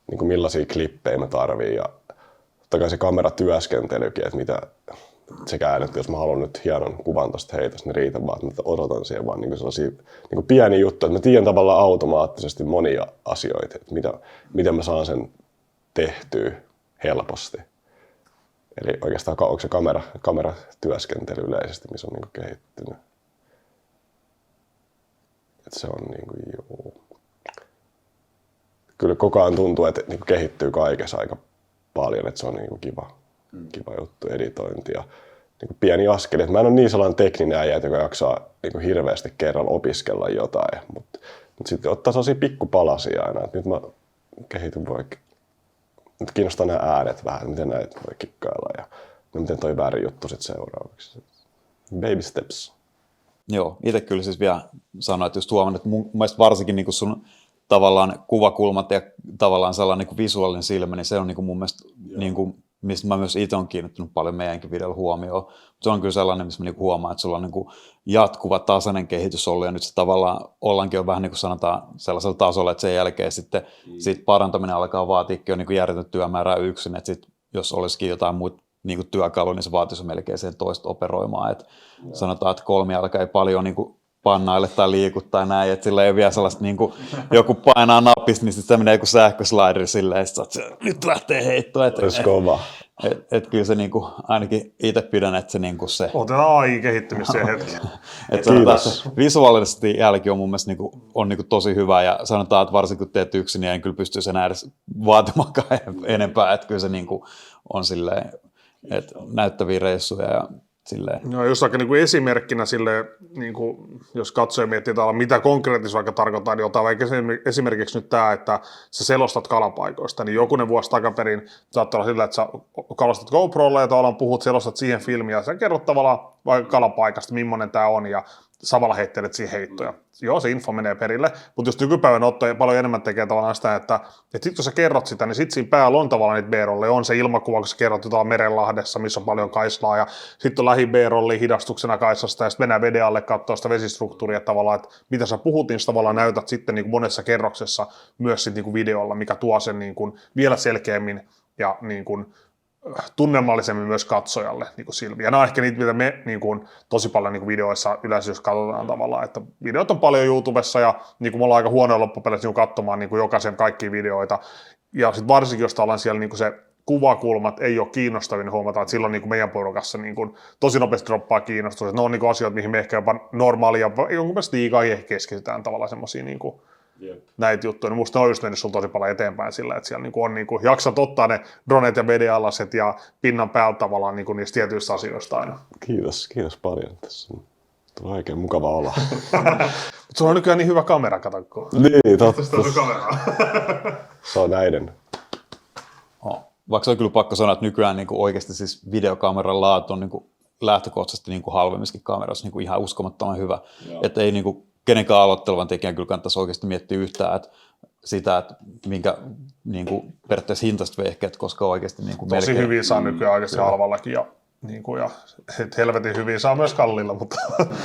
niin kuin millaisia klippejä mä tarviin, ja totta kai se kameratyöskentelykin, että sekään, että jos mä haluan nyt hienon kuvan tosta heitosta, niin riitä vaan, että mä odotan siihen vaan niin sellaisia niin pieniä juttuja, että mä tiedän tavallaan automaattisesti monia asioita, että miten mä saan sen tehtyä helposti. Eli oikeastaan onko se kameratyöskentely yleisesti, missä on niin kehittynyt. Että se on niin kuin, joo. Kyllä koko ajan tuntuu, että niin kehittyy kaikessa aika paljon, että se on niin kiva juttu, editointi ja niin pieni askel. Mä en ole niin sellainen tekninen äijä, joka jaksaa niin hirveästi kerralla opiskella jotain, mutta sitten ottaa sellaisia pikkupalasia aina, että nyt mä kehityn vaikka, nyt kiinnostaa nämä äänet vähän, että miten näitä voi kikkailla ja miten toi värijuttu sitten seuraavaksi. Baby steps. Joo, itse kyllä siis vielä sanoin, että just huomannut, että mun mielestä varsinkin niin sun tavallaan kuvakulmat ja tavallaan sellainen niin visuaalinen silmä, niin se on niin mun mielestä, niin kuin, mistä mä myös itse olen kiinnittänyt paljon meidänkin videolla huomioon. Se on kyllä sellainen, missä mä niin huomaan, että sulla on niin jatkuva tasainen kehitys ollut ja nyt se tavallaan ollaankin jo vähän niin kuin sanotaan sellaisella tasolla, että sen jälkeen sitten siitä parantaminen alkaa vaatiakin jo niin järjetön työmäärää yksin, että sit, jos olisikin jotain muuta niin työkalu, niin se vaatisi melkein sen toista operoimaan. Et sanotaan, että kolmijalka ei paljon niin pannaille tai liiku tai näin, että sillä ei ole vielä sellaista, niin kuin, joku painaa napista, niin sitten se menee joku sähköslaideri silleen, että nyt lähtee heittoa. Olisi kova. Kyllä se niin kuin, ainakin itse pidän, että se... Niin kuin se otetaan AI-kehittymisen hetki. Kiitos. Visuaalisesti jälki on mun mielestä niin kuin, on niin kuin tosi hyvä ja sanotaan, että varsinkin kun teet yksin, niin en kyllä pysty sen edes vaatimaankaan enempää, että kyllä se niin kuin, on silleen, että näyttäviä reissuja ja silleen. No, just aika niin kuin esimerkkinä silleen, niin kuin, jos katsoja miettii, mitä konkreettisesti vaikka tarkoittaa, niin otetaan vaikka esimerkiksi nyt tämä, että sä selostat kalapaikoista, niin jokunen vuosi takaperin saattaa olla sillä, että sä kalastat GoProlla ja tavallaan selostat siihen filmiä ja sä kerrot tavallaan vaikka kalapaikasta, millainen tämä on ja samalla heittelet siihen heittoja. Joo, se info menee perille, mutta just nykypäivän otto paljon enemmän tekee tavallaan sitä, että sitten kun sä kerrot sitä, niin sitten siinä päällä on tavallaan niitä B-rolleja. On se ilmakuva, kun sä kerrot jotain Merenlahdessa, missä on paljon kaislaa, ja sitten on lähi B-rolli hidastuksena kaisasta, ja sitten mennään veden alle katsoa sitä vesistruktuuria tavallaan, että mitä sä puhut, niin sä tavallaan näytät sitten niin kuin monessa kerroksessa myös sit niin kuin videolla, mikä tuo sen niin kuin vielä selkeämmin ja niin kuin tunnelmallisemmin myös katsojalle niin kuin silmiä. Ja nämä on ehkä niitä, mitä me niin kuin, tosi paljon niin kuin videoissa yleensä jos katsotaan tavallaan, että videot on paljon YouTubessa ja niin kuin me ollaan aika huonoja loppupeleissä niin katsomaan niin kuin jokaisen kaikkia videoita. Ja sitten varsinkin, jos ollaan siellä niin kuin se kuvakulmat ei ole kiinnostavia, niin huomataan, että silloin niin kuin meidän porukassa niin kuin, tosi nopeasti droppaa kiinnostus. Ne on niin kuin asioita, mihin me ehkä jopa normaalia, jonkun mielestä liikaa keskitytään tavallaan semmoisia niin kuin näitä juttuja, niin musta ne on just mennyt sulla tosi paljon eteenpäin sillä, että siellä niinku on niinku, jaksat ottaa ne dronet ja vedenalaset ja pinnan päältä tavallaan niinku niistä tietyistä asioista aina. Kiitos paljon. Tässä on oikein mukava olla. Mutta sulla on nykyään niin hyvä kamera, katsokko. Niin, totta. Se on näiden. Vaikka se on kyllä pakko sanoa, että nykyään niin kuin oikeasti siis videokameran laatu on niin kuin lähtökohtaisesti niin kuin halvemmissakin kamerassa niin kuin ihan uskomattoman hyvä. Että ei niin kuin kenenkään aloittelevan tekijän kyllä kannattaisi oikeasti miettiä yhtään, että sitä, että minkä niin kuin periaatteessa hintaiset vehkeet, koska oikeasti niin kuin tosi melkein... hyvin saa nykyään oikeasti halvallakin ja, niin kuin, ja helvetin hyvin saa myös kalliilla, mutta...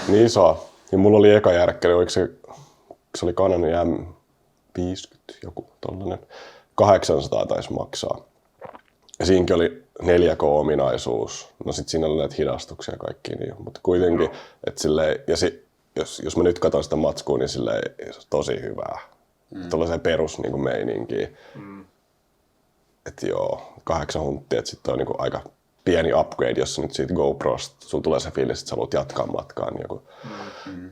Niin saa. Ja mulla oli eka järkkeli, oliko se oli Canon M50, joku tollainen, 800 taisi maksaa. Ja siinäkin oli 4K-ominaisuus. No sit siinä oli näitä hidastuksia ja kaikkia, niin, mutta kuitenkin, että silleen, ja jos mä nyt katson sitä matskua, niin silleen, se on tosi hyvää. Tuollaiseen perus niin meininkiin. Että joo, 8 hunttia, että sitten on niin kuin aika pieni upgrade, jos nyt siitä GoProsta, sulla tulee se fiilis, että sä haluat jatkaa matkaa, niin joku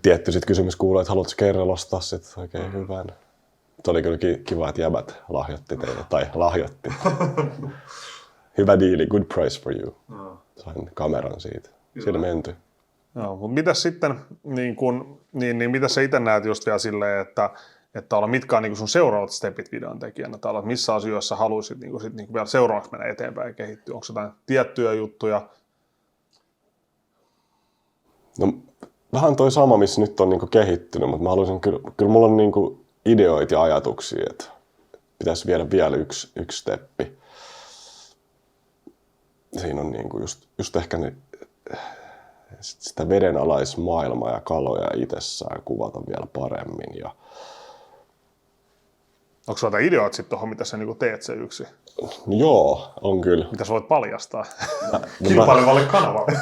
tietty sit kysymys kuuluu, että haluatko kerralla ostaa sit oikein hyvän. Se oli kyllä kiva, että jäbät lahjoitti teille, tai lahjoitti. Hyvä diili, good price for you. Sain kameran siitä. Siinä menty. Joo, mutta mitäs sitten, mitä sä itse näet just vielä silleen, että mitkä on sun seuraavat stepit videon tekijänä, tai missä asioissa haluaisit vielä seuraavaksi mennä eteenpäin ja kehittyä? Onko jotain tiettyjä juttuja? No, vähän toi sama, missä nyt on kehittynyt, mutta mä haluaisin, kyllä mulla on ideoita ja ajatuksia, että pitäisi viedä vielä yksi steppi. Siinä on just ehkä sitä vedenalaismaailmaa ja kaloja itsessään kuvata vielä paremmin. Ja Onko sulla jotain ideoita sitten tuohon, mitä sä niinku teet se yksi? No joo, on kyllä. Mitä sä voit paljastaa? Kilpailevalle kanavalle.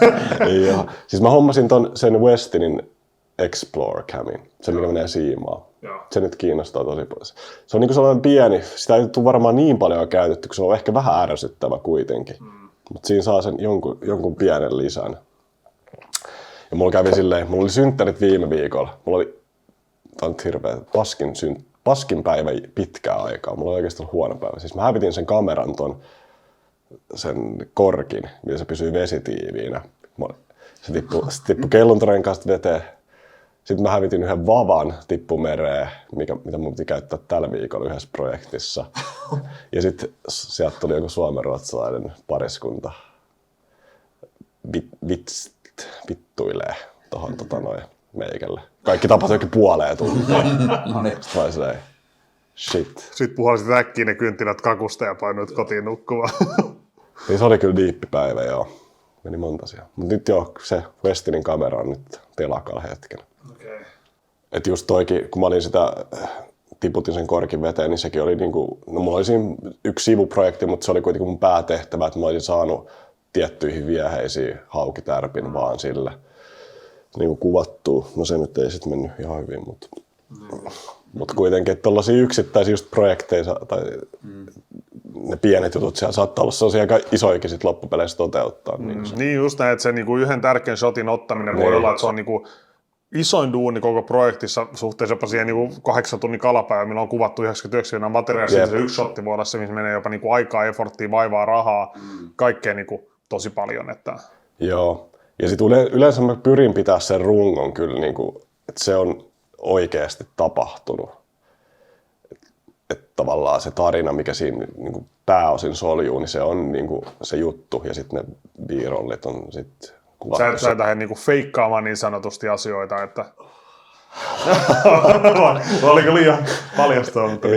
Joo. Siis mä hommasin sen Westinin Explore Camin, se mikä menee siimaan. Joo. Se nyt kiinnostaa tosi paljon. Se on niinku sellainen pieni, sitä ei tule varmaan niin paljon käytetty, kun se on ehkä vähän ärsyttävä kuitenkin. Mutta siinä saa sen jonkun pienen lisän. Ja mulla kävi silleen, mulla oli synttärit viime viikolla. Mulla oli, tää on nyt hirveä, paskin päivä pitkää aikaa. Mulla oli oikeastaan huono päivä. Siis mä hävitin sen kameran sen korkin, millä se pysyy vesitiiviinä. Se tippui kelluntorenkaasta veteen. Sitten mä hävitin yhden vavan tippumereen, mitä mun piti käyttää tällä viikolla yhdessä projektissa. Ja sitten sieltä tuli joku suomenruotsalainen pariskunta vittuilee tohon meikälle. Kaikki tapahtui jokin puoleen tuntia. No niin. Sitten mä silleen, shit. Sitten puhalsit äkkiä ne kynttilät kakusta ja painuit kotiin nukkumaan. Niin se oli kyllä diippipäivä, joo. Meni monta siellä. Mutta nyt joo, se Westinin kamera on nyt telakalla hetkellä. Okay. Et just toikin, kun mä olin tiputin sen korkin veteen, niin sekin oli niinku, no mulla oli siinä yksi sivuprojekti, mutta se oli kuitenkin mun päätehtävä, että mä olisin saanut tiettyihin vieheisiin haukitärpin vaan sille niinku kuvattua. No se nyt ei sit mennyt ihan hyvin, mutta kuitenkin, että tollaisia yksittäisiä just projekteja tai ne pienet jutut siellä saattaa olla sellaisia aika isoikin sit loppupeleissä toteuttaa. Niin just näin, että se niinku yhden tärkeän shotin ottaminen voi olla, että se on niinku isoin duuni koko projektissa suhteessa jopa siihen niinku 8 tunnin kalapäivä, millä on kuvattu 99 materiaalia. Se yksi shotti voi olla se, missä menee jopa niinku aikaa, efforttia, vaivaa, rahaa, kaikkea niinku tosi paljon. Että... Joo, ja sitten yleensä mä pyrin pitää sen rungon kyllä, niinku, että se on oikeasti tapahtunut. Että tavallaan se tarina, mikä siinä niinku pääosin soljuu, niin se on niinku se juttu, ja sitten ne biirollit on sitten kuvattu. Sä et lähde niinku feikkaamaan niin sanotusti asioita, että... Oliko liian paljastaa? Mutta...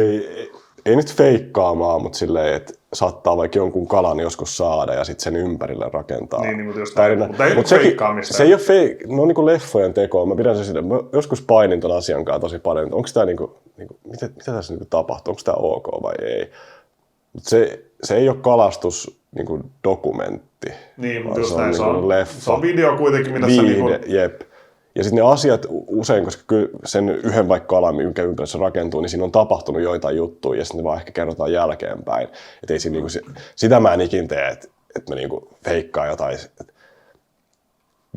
Ei nyt feikkaamaan, mutta silleen, että saattaa vaikka jonkun kalan joskus saada ja sitten sen ympärille rakentaa. Niin, mutta just tarina. Mutta ei Mut feikkaamista. Se ei ole ne on niinku leffojen tekoa. Mä pidän se silleen, mä joskus painin ton asian kanssa tosi paljon, onko tää mitä tässä niinku tapahtuu, onko tää ok vai ei. Mut se ei ole kalastus niinku dokumentti. Niin, mutta just näin, leffa. Se on video kuitenkin, mitä sä niinku... Jep. Ja sitten ne asiat usein, koska kyllä sen yhden vaikka kalan, minkä ympärillä se rakentuu, niin siinä on tapahtunut joitain juttuja ja sitten ne vaan ehkä kerrotaan jälkeenpäin. Et ei siinä sitä mä en ikin tee, että mä niinku feikkaan jotain, että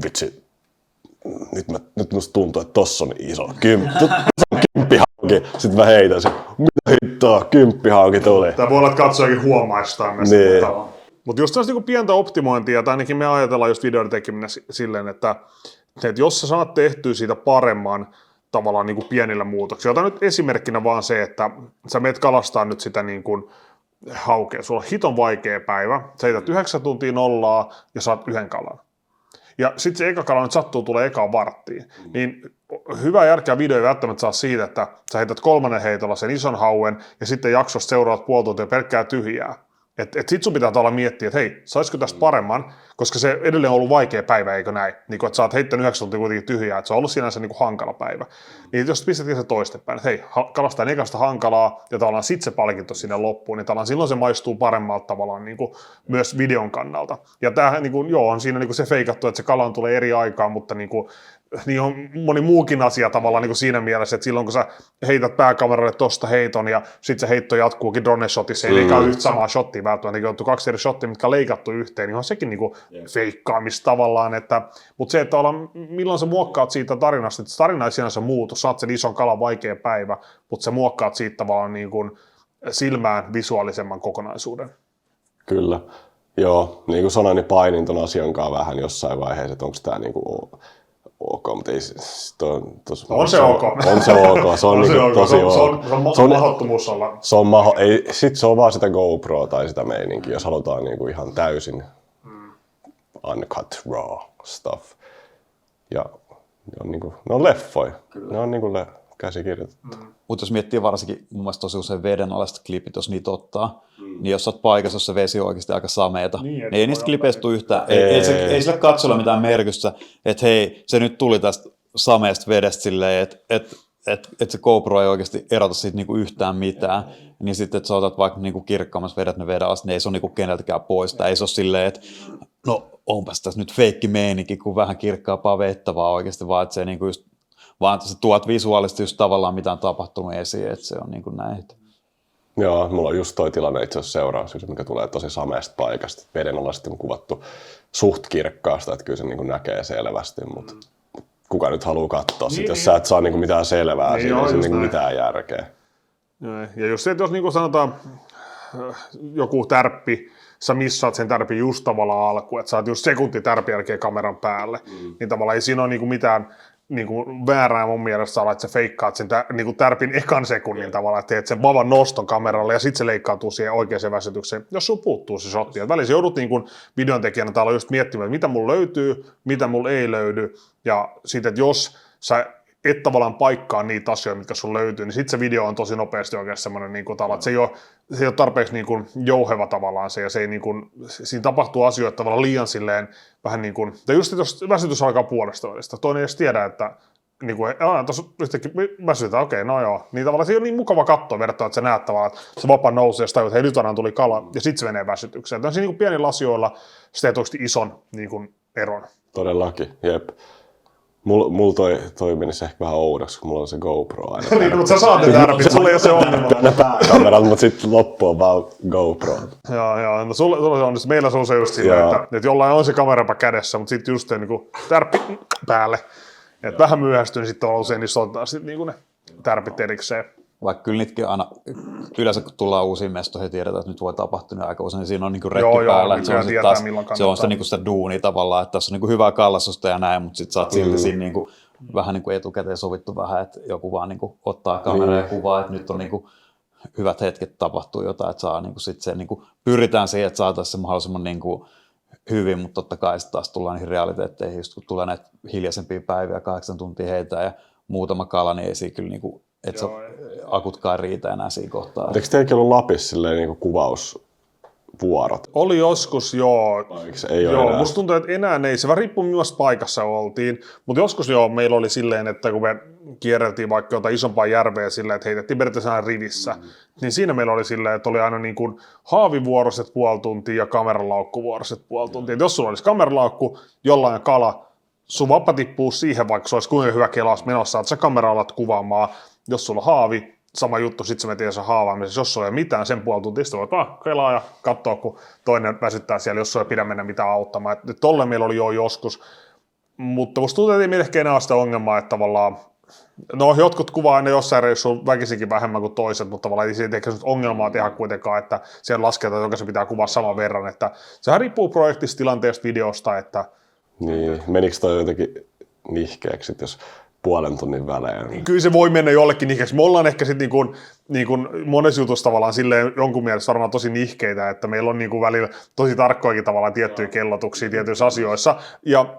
vitsi, nyt musta tuntuu, että tossa on iso kymppihauki. Sitten mä heitän sen, mitä hittoa, kymppihauki tuli. Tää voi olla, että katsojakin huomaisi tämmöistä. Niin. Mutta just tässä niinku pientä optimointia, tai ainakin me ajatellaan just videon tekeminen silleen, että jos sä saat tehtyä siitä paremman tavallaan niin kuin pienillä muutoksilla. Ota nyt esimerkkinä vaan se, että sä meet kalastaa nyt sitä niin kuin haukea. Sulla on hiton vaikea päivä, sä heität 9 tuntia nollaa ja saat yhden kalan. Ja sitten se eka kala nyt sattuu tulee ekaan varttiin. Niin hyvä järkeä video ei välttämättä saa siitä, että sä heität 3. heitolla sen ison hauen ja sitten jaksosta seuraat puoli tuntia pelkkää tyhjää. Sit sun pitää olla miettiä, että hei, saisiko tästä paremman, koska se edelleen on ollut vaikea päivä, eikö näin? Niin kun, että sä oot heittänyt 9 tuntia kuitenkin tyhjää, että se on ollut sinänsä niin kuin hankala päivä. Niin jos pistetään se toistepäin, että hei, kalastaa ekasta hankalaa ja tavallaan sit se palkinto sinne loppuun, niin tavallaan silloin se maistuu paremmalta tavallaan niin kuin myös videon kannalta. Ja tämähän niin kuin, on siinä niin kuin se feikattu, että se kalan tulee eri aikaan, mutta niin on moni muukin asia tavallaan niin kuin siinä mielessä, että silloin kun sä heität pääkameralle tosta heiton ja sitten se heitto jatkuukin drone-shotissa, eli eikä yhtä samaa shottia välttämättä, niin on 2 eri shottia, mitkä on leikattu yhteen, niin on sekin niin kuin feikkaamista tavallaan, mutta se, että milloin sä muokkaat siitä tarinasta, että tarina ei sinänsä muutu, saat sen ison kalan vaikea päivä, mutta sä muokkaat siitä tavallaan niin kuin silmään visuaalisemman kokonaisuuden. Kyllä. Joo, niin kuin sanoin, niin painin ton asian kanssa vähän jossain vaiheessa, että onko tämä niinku ok, mutta ei on se ok. On se ok, se on niinku tosi ok. Se on mahdottomuus olla. Se on vaan sitä GoPro tai sitä meininkiä, jos halutaan niinku ihan täysin uncut raw stuff. Ja ne on leffoja. Kyllä. Ne on niinku käsikirjoitettu. Mutta jos miettii varsinkin mun mielestä tosi usein vedenalaiset klipit, jos niitä ottaa, niin jos sä oot paikassa, jos se vesi on oikeasti aika sameeta, niin ei niistä klipeistä tule yhtään. Ei sillä katsolla mitään merkitystä, että hei, se nyt tuli tästä sameesta vedestä silleen, että et se GoPro ei oikeasti erota siitä niinku yhtään mitään, niin sitten, että sä otat vaikka niinku kirkkaamassa vedät ne vedä asti, niin ei se ole niinku keneltäkään pois. Ei se ole silleen, että no onpas tässä nyt feikki meininki, kun vähän kirkkaampaa vettä, vaan oikeasti vaan, että se niinku just, vaan sä tuot visuaalisesti just tavallaan mitä on tapahtunut esiin, että se on niinku näin. Joo, mulla on just toi tilanne itse asiassa seuraavaksi, mikä tulee tosi sameesta paikasta. Veden olla sitten kuvattu suht kirkkaasta, että kyllä se niin näkee selvästi, mutta kuka nyt haluaa katsoa sit, jos sä et saa niin mitään selvää, siinä ei niin mitään järkeä. Ja just se, että jos niin sanotaan joku tärppi, sä missaat sen tärpin just tavallaan alkuun, että sä oot just sekunti tärpin jälkeen kameran päälle, niin tavallaan ei siinä ole niin mitään niin väärää mun mielestä olla, että sä feikkaat sen niin tärpin ekan sekunnin tavallaan, että teet sen vavan noston kameralle ja sitten se leikkautuu siihen oikeaan väsytykseen, jos sun puuttuu se shotti. Välissä joudut niin videontekijänä täällä just miettimään, että mitä mulla löytyy, mitä mulla ei löydy, ja sitten, että jos sä et tavallaan paikkaa niitä asioita, mitkä sun löytyy, niin sitten se video on tosi nopeasti oikeasti semmoinen, niin kuin, että se ei ole tarpeeksi niin kuin jouheva tavallaan se, ja se ei, niin kuin, siinä tapahtuu asioita tavallaan liian silleen, vähän niin kuin, ja just jos väsytys alkaa puolesta välistä, toinen ei edes tiedä, että niin kuin, tuossa yhtäkkiä väsytään, okei, no joo, niin tavallaan se ei ole niin mukava katsoa verrattuna, että sä näet tavallaan, että se vapaa nousee, ja sä tajuut, että hei, nyt aina tuli kala, ja sitten se menee väsytykseen. Tällaisia niin kuin pienillä asioilla se teet oikeasti ison niin kuin, eron. Todellakin, jep. Mulla toi menisi ehkä vähän oudoksi, kun mulla on se GoPro aina. Niin, mutta sä saat ne tärpit, sulla ei ole se ongelma. Pääkameralla, mutta sitten loppu on vaan GoPro. Joo, no sulla se on, meillä se on se just silleen, että jollain on se kamerapa kädessä, mutta sitten just niin tärppi päälle. Että vähän myöhästyy, niin sitten on usein, niin soitetaan sitten niin ne tärpit erikseen. Vaikka kyllä niitäkin aina, yleensä kun tullaan uusiin mestoihin ja tiedetään, että nyt voi tapahtua, niin aika usein niin siinä on niinku rekki päällä. Että se on sitten taas, se on sitä, niinku sitä duunia tavallaan, että tässä on niinku hyvää kallastusta ja näin, mutta sitten sä oot silti siinä niinku, vähän niinku etukäteen sovittu vähän, että joku vaan niinku ottaa kameraa ja kuvaa, että nyt on niinku hyvät hetket tapahtuu jotain, että saa niinku sit se niinku, pyritään siihen, että saataisiin se mahdollisimman niinku hyvin, mutta totta kai sitten taas tullaan niihin realiteetteihin, just kun tulee näitä hiljaisempia päiviä, 8 tuntia heitä ja muutama kala, niin ei siinä kyllä niinku, että se akutkaan riitä enää siinä kohtaa. Eikö teilläkin ollut Lapissa silleen niinku kuvausvuorot? Oli joskus, joo. Ei ole enää? Musta tuntuu, että enää ei. Se vähän riippuu myös paikassa oltiin. Mutta joskus joo, meillä oli silleen, että kun me kierreltiin vaikka jotain isompaa järveä silleen, että heitettiin periaatteessa aina rivissä, niin siinä meillä oli silleen, että oli aina niin kuin haavivuoroset puoli tuntia ja kameralaukkuvuoroset puoli tuntia. Et jos sulla olisi kameralaukku, jollain kala, sun vappa tippuu siihen, vaikka se olisi kuinka hyvä kelaus menossa, että sä kamera alat kuvaamaan. Jos sulla on haavi, sama juttu, sit se menee sen haavaamisessa. Jos sulla ei ole mitään, sen puoli tuntia, sitten voit kelaa ja katsoa, kun toinen väsyttää siellä, jos sulla ei pidä mennä mitään auttamaan. Et tolle meillä oli jo joskus, mutta musta tuntuu, että ei meillä ehkä enää ole sitä ongelmaa, että tavallaan, no jotkut kuvaa aina jossain reissuun väkisinkin vähemmän kuin toiset, mutta tavallaan ei siitä ehkä ongelmaa tehdä kuitenkaan, että siellä lasketaan, että jokaisen pitää kuvaa saman verran, että sehän riippuu projektista, tilanteesta, videosta, että niin, menikö toi jotenkin nihkeäksi, jos puolen tunnin välein? Kyllä se voi mennä jollekin nihkeäksi. Me ollaan ehkä sitten niin kuin monessa jutussa tavallaan silleen jonkun mielestä varmaan tosi nihkeitä, että meillä on niin kuin välillä tosi tarkkoikin tavallaan tiettyjä kellotuksia tietyissä asioissa.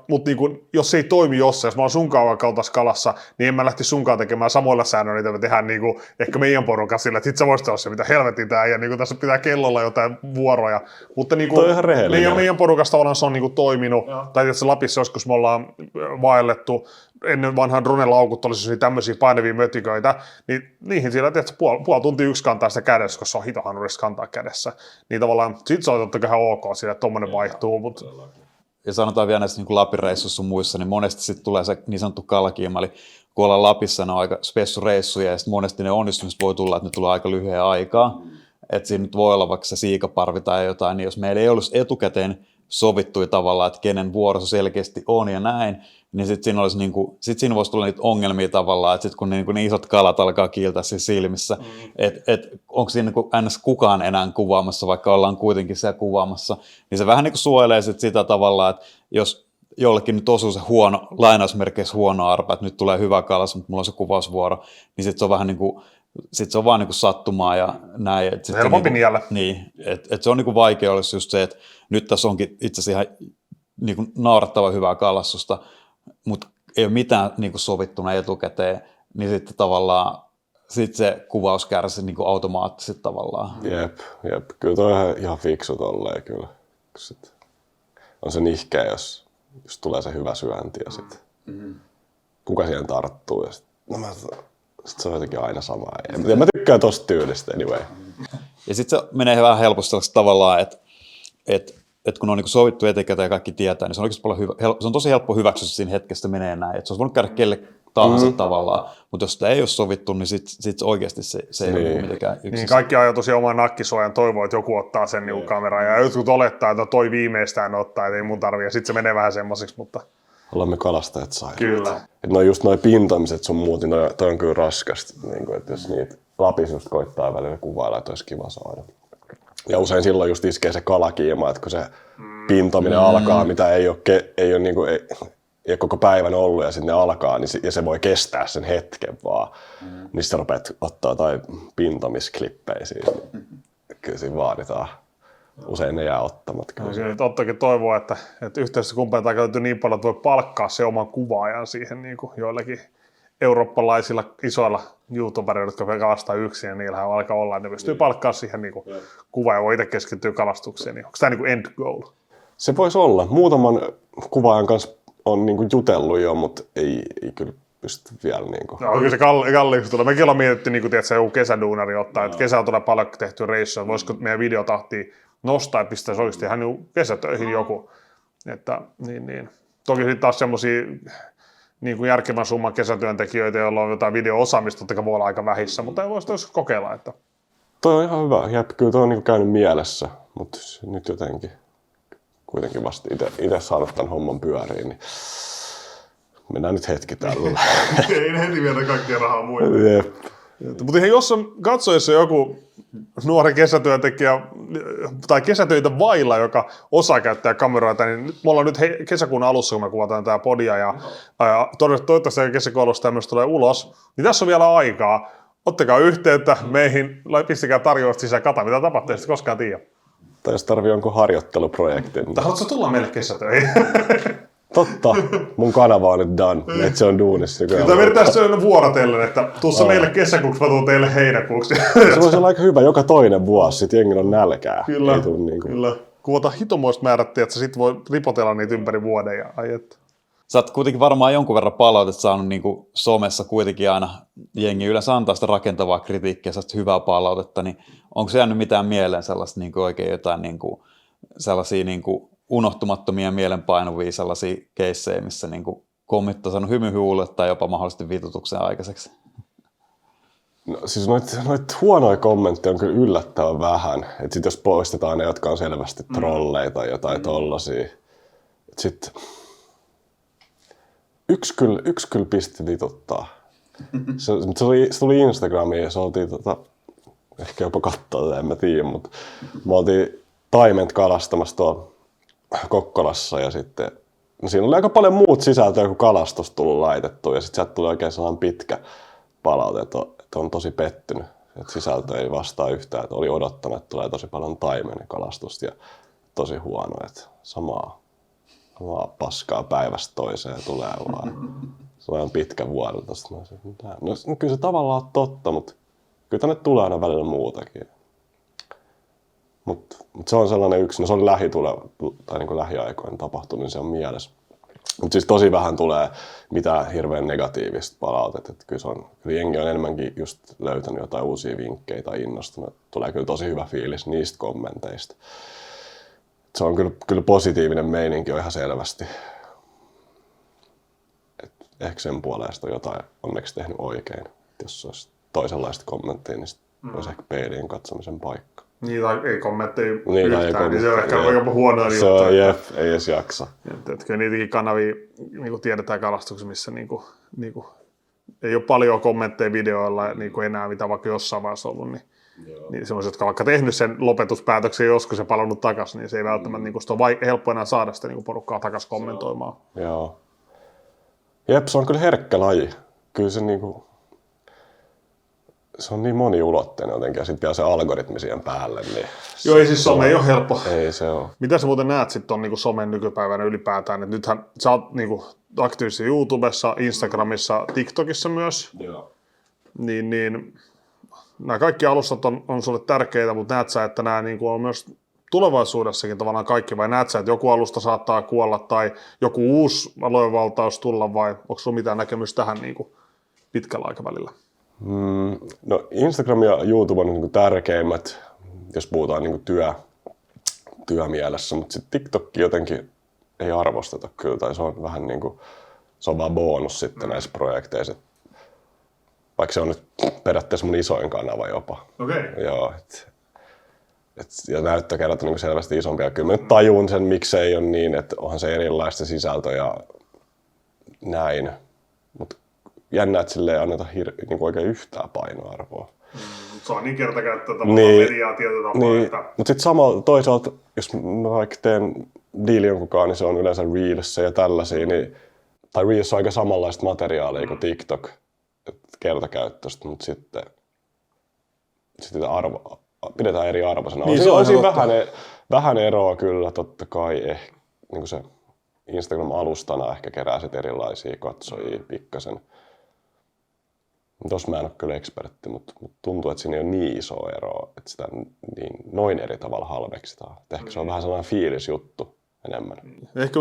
Mutta niin kuin, jos se ei toimi jossain, jos mä oon sunkaan kaltaisessa kalassa, niin en mä lähtisi sunkaan tekemään samoilla säännöillä, mitä me tehdään niin kuin ehkä meidän porukan sillä, että sit sä voisit olla se, mitä helvetin tää, ja niin kuin tässä pitää kellolla jotain vuoroja. Mutta niin kuin meidän porukasta tavallaan se on niin kuin toiminut, tai tietysti Lapissa joskus me ollaan vaellettu, ennen vanhan dronelaukut olisi tämmöisiä painavia mötiköitä, niin niihin siellä tietysti puoli tuntia yksi kantaa sitä kädessä, koska se on hitohanurista kantaa kädessä. Niin tavallaan sit se on totta kai ihan ok sillä, että tommonen vaihtuu. Mutta ja sanotaan vielä näissä niin Lapin reissuissa muissa, niin monesti sitten tulee se niin sanottu kalkiima, eli kun ollaan Lapissa, ne on aika spessureissuja, ja sitten monesti ne onnistumiset voi tulla, että ne tulee aika lyhyen aikaa. Että siinä nyt voi olla vaikka se siikaparvi tai jotain, niin jos meillä ei olisi etukäteen sovittuja tavallaan, että kenen vuoro se selkeästi on ja näin, niin sitten siinä, siinä voisi tulla niitä ongelmia tavallaan, että sitten kun ne isot kalat alkaa kiiltää siinä silmissä, että onko siinä ns. Kukaan enää kuvaamassa, vaikka ollaan kuitenkin siellä kuvaamassa, niin se vähän niin kuin suojelee sitä tavallaan, että jos jollekin nyt osuu se huono, lainausmerkeissä huono arpa, että nyt tulee hyvä kalas, mutta mulla on se kuvausvuoro, niin sitten se on vähän niin kuin sitten se on vaan niinku sattumaa ja näin. Helpompi niellä. Niin, että se on niinku vaikea olisi just se, että nyt tässä onkin itse asiassa ihan niinku naurattava hyvää kalastusta, mutta ei ole mitään niinku sovittuna etukäteen, niin sitten tavallaan se kuvaus kärsii niinku automaattisesti tavallaan. Jep. Kyllä toi on ihan fiksu tolleen kyllä. Sit on se nihkeä, jos tulee se hyvä syönti ja sitten kuka siihen tarttuu ja sit, no mä Sitten se on jotenkin aina sama. Ja mä tykkään tosta tyylistä anyway. Ja sitten se menee vähän helposti sellaista tavallaan, että kun on niin sovittu etukäteen ja kaikki tietää, niin se on oikeasti paljon se on tosi helppo hyväksyä siinä hetkessä menee näin. Että se olisi voinut käydä kelle tahansa tavallaan, mutta jos sitä ei ole sovittu, niin sit oikeasti se ei ole mitenkään yksissä. Niin kaikki ajaa tosiaan oman nakkisuojan, toivoo, että joku ottaa sen niin kameraan ja jotkut olettaa, että toi viimeistään ottaa, että ei mun tarvitse. Ja sitten se menee vähän semmoiseksi, mutta... Ollaan me kalastajat sai. Kyllä. Että just noi pintamiset sun muut, niin toi on kyllä raskasta. Niin että jos niitä Lapissa just koittaa välillä kuvailla, että olisi kiva saada. Ja usein silloin just iskee se kalakiima, että kun se pintominen alkaa, mitä ei ole niinku, ei ole koko päivän ollut ja sitten ne alkaa, niin ja se voi kestää sen hetken vaan. Niin sitten rupeat ottaa jotain pintomisklippejä siinä. Kyllä siinä vaaditaan. Usein ne jää ottamatta. Tottakin toivoo, että yhteistyökumppanilta löytyy niin paljon, että voi palkkaa se oman kuvaajan siihen niin kuin joillakin eurooppalaisilla isoilla YouTubereilla, jotka kalastaa yksin, ja niillähän alkaa olla, että ne pystyy palkkaa siihen niin kuvaajan, voi itse keskittyä kalastukseen. Niin onko tämä niin kuin end goal? Se voisi olla. Muutaman kuvaajan kanssa on niin kuin jutellut jo, mutta ei kyllä pysty vielä. Niin kuin. No, kyllä se kalliiksi tulee. Mekin ollaan mietitty, niin kuin tiedät, joku kesäduunari ottaa, että kesällä tulee paljon tehtyä reissuja, voisiko meidän videotahtia nostaa, että pistäisi oikeasti ihan niin kesätöihin joku. Että, niin. Toki sitten taas semmoisia niin kuin järkevän summan kesätyöntekijöitä, joilla on jotain video-osaamista, jotka voi olla aika vähissä, mutta ei voisi kokeilla. Että... Toi on ihan hyvä. Jep, kyllä toi on niin kuin käynyt mielessä, mutta nyt jotenkin kuitenkin vasta itse saanut tämän homman pyöriin, niin mennään nyt hetki tällä. Ei heti vielä kaikkia rahaa muille. Jep. Mutta jos on katsojassa joku nuori kesätyöntekijä tai kesätöitä vailla, joka osaa käyttää kameroita, niin nyt me ollaan nyt kesäkuun alussa, kun me kuvataan tämä podia ja toivottavasti kesäkuun alussa tämmöistä tulee ulos, niin tässä on vielä aikaa. Ottakaa yhteyttä meihin, pistäkää tarjousta sisään, kata mitä tapahtuu, ei koskaan tiedä. Tai jos tarvii jonkun harjoitteluprojektin. Tai haluatko tulla meille kesätöihin? Totta, mun kanava on nyt done, että se on duunissa. Tämä vedetään se vuorotellen, että tuossa meille kesäkuuksi, mä tuun teille heinäkuuksi. Se voisi olla aika hyvä joka toinen vuosi, sit jengillä on nälkää. Kyllä, kyllä. Kuvata hitomoista määrättiin, että sä sit voi ripotella niitä ympäri vuoden. Ja, Sä oot kuitenkin varmaan jonkun verran palautetta saanut niin kuin somessa kuitenkin aina. Jengi yleensä antaa sitä rakentavaa kritiikkiä, sellaista hyvää palautetta, niin onko se jäänyt mitään mieleen sellaista niin kuin oikein jotain niin kuin, sellaisia niin kuin unohtumattomia mielenpainuvia sellaisia keissejä, missä niin kuin kommit on saanut hymyhuulle tai jopa mahdollisesti vitutuksen aikaiseksi? No, siis noit huonoja kommentteja on kyllä yllättävän vähän. Et sit jos poistetaan ne, jotka on selvästi trolleja tai jotain tollasia. Sitten yksi kyllä pisti vituttaa. Se tuli Instagramiin ja se oltiin ehkä jopa katsoa, en mä tiedä, mutta me oltiin taimet kalastamassa tuolla Kokkolassa ja sitten no siinä oli aika paljon muut sisältöä kuin kalastus tullut laitettua ja sitten sieltä tuli oikein sellainen pitkä palaute, että on tosi pettynyt, että sisältö ei vastaa yhtään, että oli odottanut, että tulee tosi paljon taimenikalastusta ja tosi huono, että samaa paskaa päivästä toiseen tulee vaan. Se on pitkä vuodelta. No kyllä se tavallaan on totta, mutta kyllä tänne tulee aina välillä muutakin. Mutta se on sellainen yksi, no se on niin lähiaikoina tapahtunut, niin se on mielessä. Mutta siis tosi vähän tulee mitään hirveän negatiivista palautetta. Kyllä jengi on enemmänkin just löytänyt jotain uusia vinkkejä tai innostunut. Tulee kyllä tosi hyvä fiilis niistä kommenteista. Se on kyllä positiivinen meininki on ihan selvästi. Ehkä sen puolesta jotain onneksi tehnyt oikein. Jos olisi toisenlaista kommenttia, niin olisi ehkä peilien katsomisen paikka. Niin, tai ei kommentteja yhtään, niin se on ehkä jopa huonoa juttu. Se on, ei edes jaksa. Että kyllä niitäkin kanavia niin tiedetään kalastuksessa, missä ei ole paljon kommentteja videoilla niin enää, mitä vaikka jossain vaiheessa ollut. Niin sellaiset, jotka on vaikka tehnyt sen lopetuspäätöksen joskus ja palannut takaisin, niin se ei välttämättä ole helppo enää saada sitä porukkaa takaisin kommentoimaan. Joo. Jep, se on kyllä herkkä laji. Kyllä se se on niin moniulotteinen jotenkin ja sitten vielä se algoritmi siihen päälle. Niin joo, ei siis some ei ole helppo. Ei se ole. Mitä sä muuten näet sitten on somen nykypäivänä ylipäätään? Et nythän sä oot aktiivisesti YouTubessa, Instagramissa, TikTokissa myös. Joo. Niin, nämä kaikki alustat on sulle tärkeitä, mutta näet sä, että nämä on myös tulevaisuudessakin tavallaan kaikki, vai näet sä, että joku alusta saattaa kuolla tai joku uusi aluevaltaus tulla, vai onko sulla mitään näkemystä tähän pitkällä aikavälillä? No Instagram ja YouTube on niin tärkeimmät, jos puhutaan niin työmielessä, mutta sitten TikTok jotenkin ei arvosteta kyllä, tai se on vähän niin kuin, se on vaan bonus sitten näissä projekteissa. Vaikka se on nyt periaatteessa mun isoin kanava jopa. Okei. Joo, ja näyttökerrat on niin selvästi isompia. Kyllä mä nyt tajun sen, miksei ole niin, että onhan se erilaista sisältöä ja näin. Mutta jännä, että sille ei anneta niin oikein yhtään painoarvoa. Se on niin kertakäyttöä tavallaan Niin, mediaa tietyllä tapaa. niin, Että... mutta sitten samalla toisaalta, jos mä vaikka teen diili jonkunkaan, niin se on yleensä Reels ja tällaisia. Niin, tai Reels on aika samanlaista materiaalia kuin TikTok, kertakäyttöistä, mutta sitten pidetään eri arvoisena. Niin, on siinä vähän eroa kyllä, totta kai. Niin se Instagram-alustana ehkä kerää sit erilaisia katsojia pikkasen. Tuossa mä en ole kyllä ekspertti, mutta tuntuu, että siinä ei ole niin iso ero, että sitä niin noin eri tavalla halveksitaan. Ehkä se on vähän sellainen fiilisjuttu enemmän. Ehkä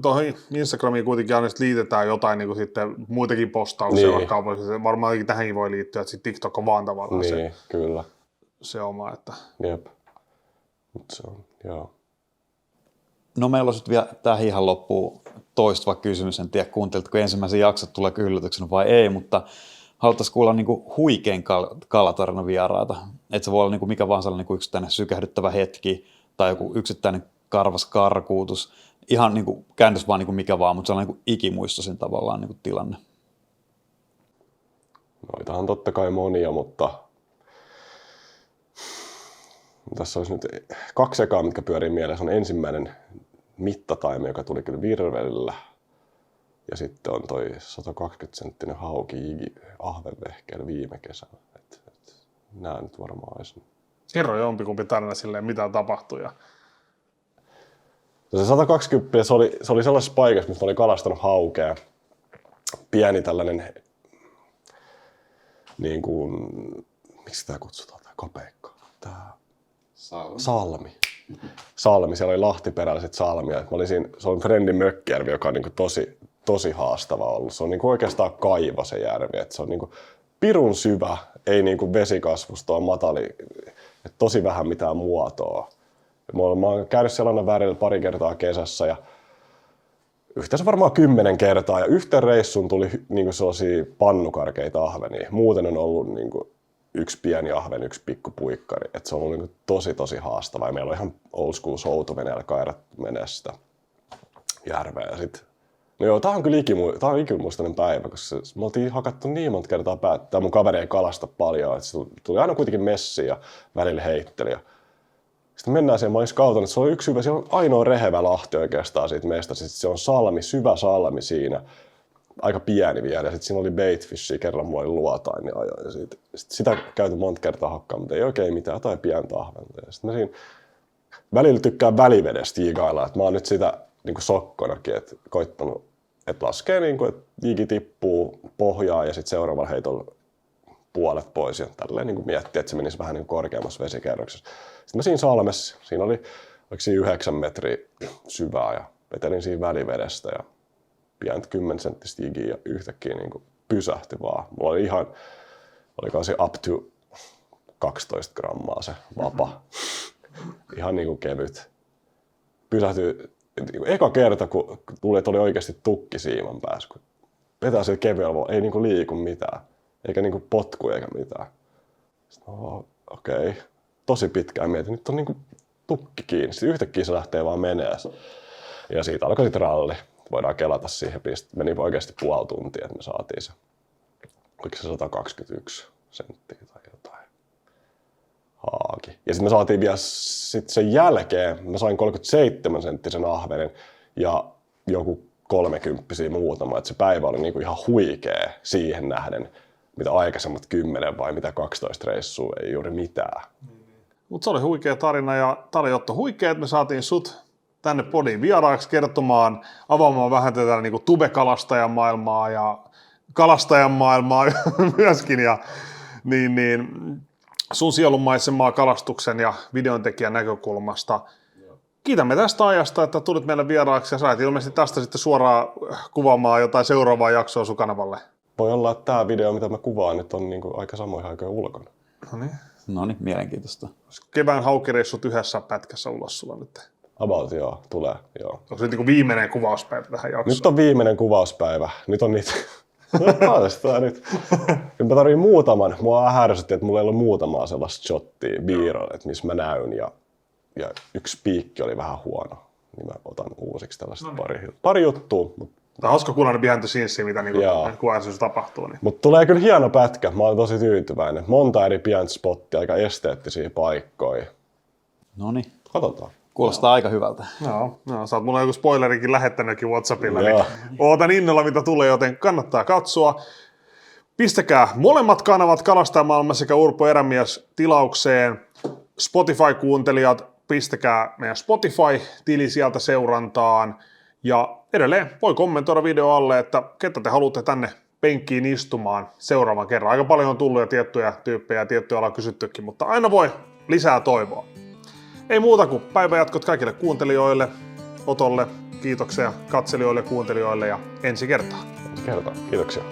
tuohon Instagramiin kuitenkin aina liitetään jotain niin kuin sitten muitakin postauksia, Niin. vaikka varmaankin tähänkin voi liittyä, että sitten TikTok on vaan tavallaan Niin, kyllä. se oma. Että... Jep. Mut se on, joo. No meillä on sitten vielä tähän ihan loppuun toistuva kysymys. En tiedä, kuuntelitko ensimmäisen jaksot, tulee yllätyksenä vai ei, mutta haluttaisiin kuulla niinku huikein kalatarinavieraata. Että se voi olla niinku mikä vaan sellainen niinku yksittäinen sykähdyttävä hetki tai joku yksittäinen karvas karkuutus. Ihan niinku käännös vaan niinku mikä vaan, mutta sellainen niinku ikimuistoisin tavallaan niinku tilanne. Noitahan on totta kai monia, mutta tässä olisi nyt 2 ekaa, mitkä pyörii mielessä. On ensimmäinen mittataimi, joka tuli kyllä virvelillä. Ja sitten on toi 120-senttinen hauki ahvenvehkeellä viime kesänä. Nää nyt varmaan olisi. Kerro jompikumpi tarina silleen, mitä tapahtui. Ja... Se 120, se oli sellaisessa paikassa, missä oli kalastanut haukea. Pieni tällainen, niin kuin, miksi tämä kutsutaan, tämä kapeikka? Salmi, siellä oli lahtiperäiset salmia. Se on Friendin mökkijärvi, joka on niin kuin tosi haastava ollut. Se on niin kuin oikeastaan kaivo se järvi. Se on niin kuin pirun syvä, ei niin kuin vesikasvusto on matali, tosi vähän mitään muotoa. Mä oon käynyt siellä värillä pari kertaa kesässä ja yhteensä varmaan 10 kertaa. Ja yhteen reissuun tuli niin kuin sellaisia pannukarkeita ahvenia. Muuten on ollut niin kuin yksi pieni ahven, yksi pikku puikkari. Et se on ollut niin tosi haastavaa. Ja meillä on ihan old school soutuveneellä kairat menee sitä järveä. Ja sit, no joo, tää on kyllä ikimuistainen päivä, koska me oltiin hakattu niin monta kertaa päättää. Mun kaveri ei kalasta paljon. Et se tuli aina kuitenkin messiin ja välillä heitteli. Ja sitten mennään siihen, mä olin scoutan, että se on yksi hyvä, siellä on ainoa rehevä lahti oikeastaan siitä meistä. Sitten se on salmi, syvä salmi siinä. Aika pieni vielä, ja sitten siinä oli baitfishia, kerran mulla oli luotain, niin ajoin. Ja sitä käytin monta kertaa hakkaa, mutta ei oikein mitään, tai pientä ahventa. Ja sitten mä siinä välillä tykkään välivedestä jigailla, että mä oon nyt sitä niin sokkonakin, että koittanut, että laskee, niin kuin, että jigi tippuu pohjaan ja sitten seuraavalla heitolla puolet pois ja tälleen niin miettii, että se menisi vähän niin korkeammassa vesikerroksessa. Sitten mä siinä salmessa, siinä oli 9 metriä syvää ja vetelin siinä välivedestä ja pientä 10 senttistä jigiä ja yhtäkkiä niin kuin pysähti vaan. Mulla oli ihan, oliko se up to 12 grammaa se vapa. Ihan niin kuin kevyt. Pysähtyi eka kerta, kun tuli, että oli oikeasti tukki siiman päässä. Kun vetää sillä kevyellä, ei niin kuin liiku mitään. Eikä niin kuin potku eikä mitään. Sitten okei. Tosi pitkään mietin, nyt on niin kuin tukki kiinni. Sitten yhtäkkiä se lähtee vaan menee. Ja siitä alkoi sitten ralli. Voidaan kelata siihen. Meni oikeasti puoli tuntia, että me saatiin se. Oliko se 121 senttiä tai jotain. Haaki. Ja sitten me saatiin vielä sit sen jälkeen, mä sain 37 senttisen ahvenen ja joku 30 muutama. Että se päivä oli niinku ihan huikea siihen nähden, mitä aikaisemmat 10 vai mitä 12 reissua, ei juuri mitään. Mutta se oli huikea tarina ja tämä oli Otto huikea, että me saatiin sut tänne podiin vieraaksi kertomaan, avaamaan vähän tätä niin kuin tube-kalastajan maailmaa ja kalastajan maailmaa myöskin. Ja, niin, sun sielunmaisemaa kalastuksen ja videontekijän näkökulmasta. Kiitämme tästä ajasta, että tulit meille vieraaksi ja sait ilmeisesti tästä sitten suoraan kuvaamaan jotain seuraavaa jaksoa sun kanavalle. voi olla, että tämä video, mitä mä kuvaan, nyt on niin kuin aika samoihin aikoihin ulkona. No niin. No niin, mielenkiintoista. Kevään haukireissut yhdessä pätkässä ulos sulla nyt. About, joo, tulee, joo. Onko se niin viimeinen kuvauspäivä tähän jaksoon? Nyt on viimeinen kuvauspäivä. Nyt on niitä. Nyt. Nyt mä tarviin muutaman. Mua ärsytti, että mulla ei ollut muutamaa sellaista shottia biirolla, että missä mä näyn. Ja yksi piikki oli vähän huono. Niin mä otan uusiksi tällaista pari juttua. Tämä on hauska kuulla ne behind the scenes, mitä niin kuvaisuudessa tapahtuu. Niin. Mutta tulee kyllä hieno pätkä. Mä olen tosi tyytyväinen. Monta eri pientä spottia, aika esteettisiä paikkoja. No niin, Katsotaan. kuulostaa aika hyvältä. No, sä oot mulle joku spoilerikin lähettänytkin WhatsAppilla, niin ootan innolla mitä tulee, joten kannattaa katsoa. Pistäkää molemmat kanavat Kalastajamaailma sekä Urpo Erämies tilaukseen. Spotify-kuuntelijat, pistäkää meidän Spotify-tili sieltä seurantaan. Ja edelleen voi kommentoida video alle, että ketä te haluatte tänne penkkiin istumaan seuraavan kerran. Aika paljon on tullut jo tiettyjä tyyppejä ja tiettyjä ollaan kysyttykin, mutta aina voi lisää toivoa. Ei muuta kuin päivänjatkot kaikille kuuntelijoille, Otolle, kiitoksia katselijoille ja kuuntelijoille ja ensi kertaan. Kiitoksia.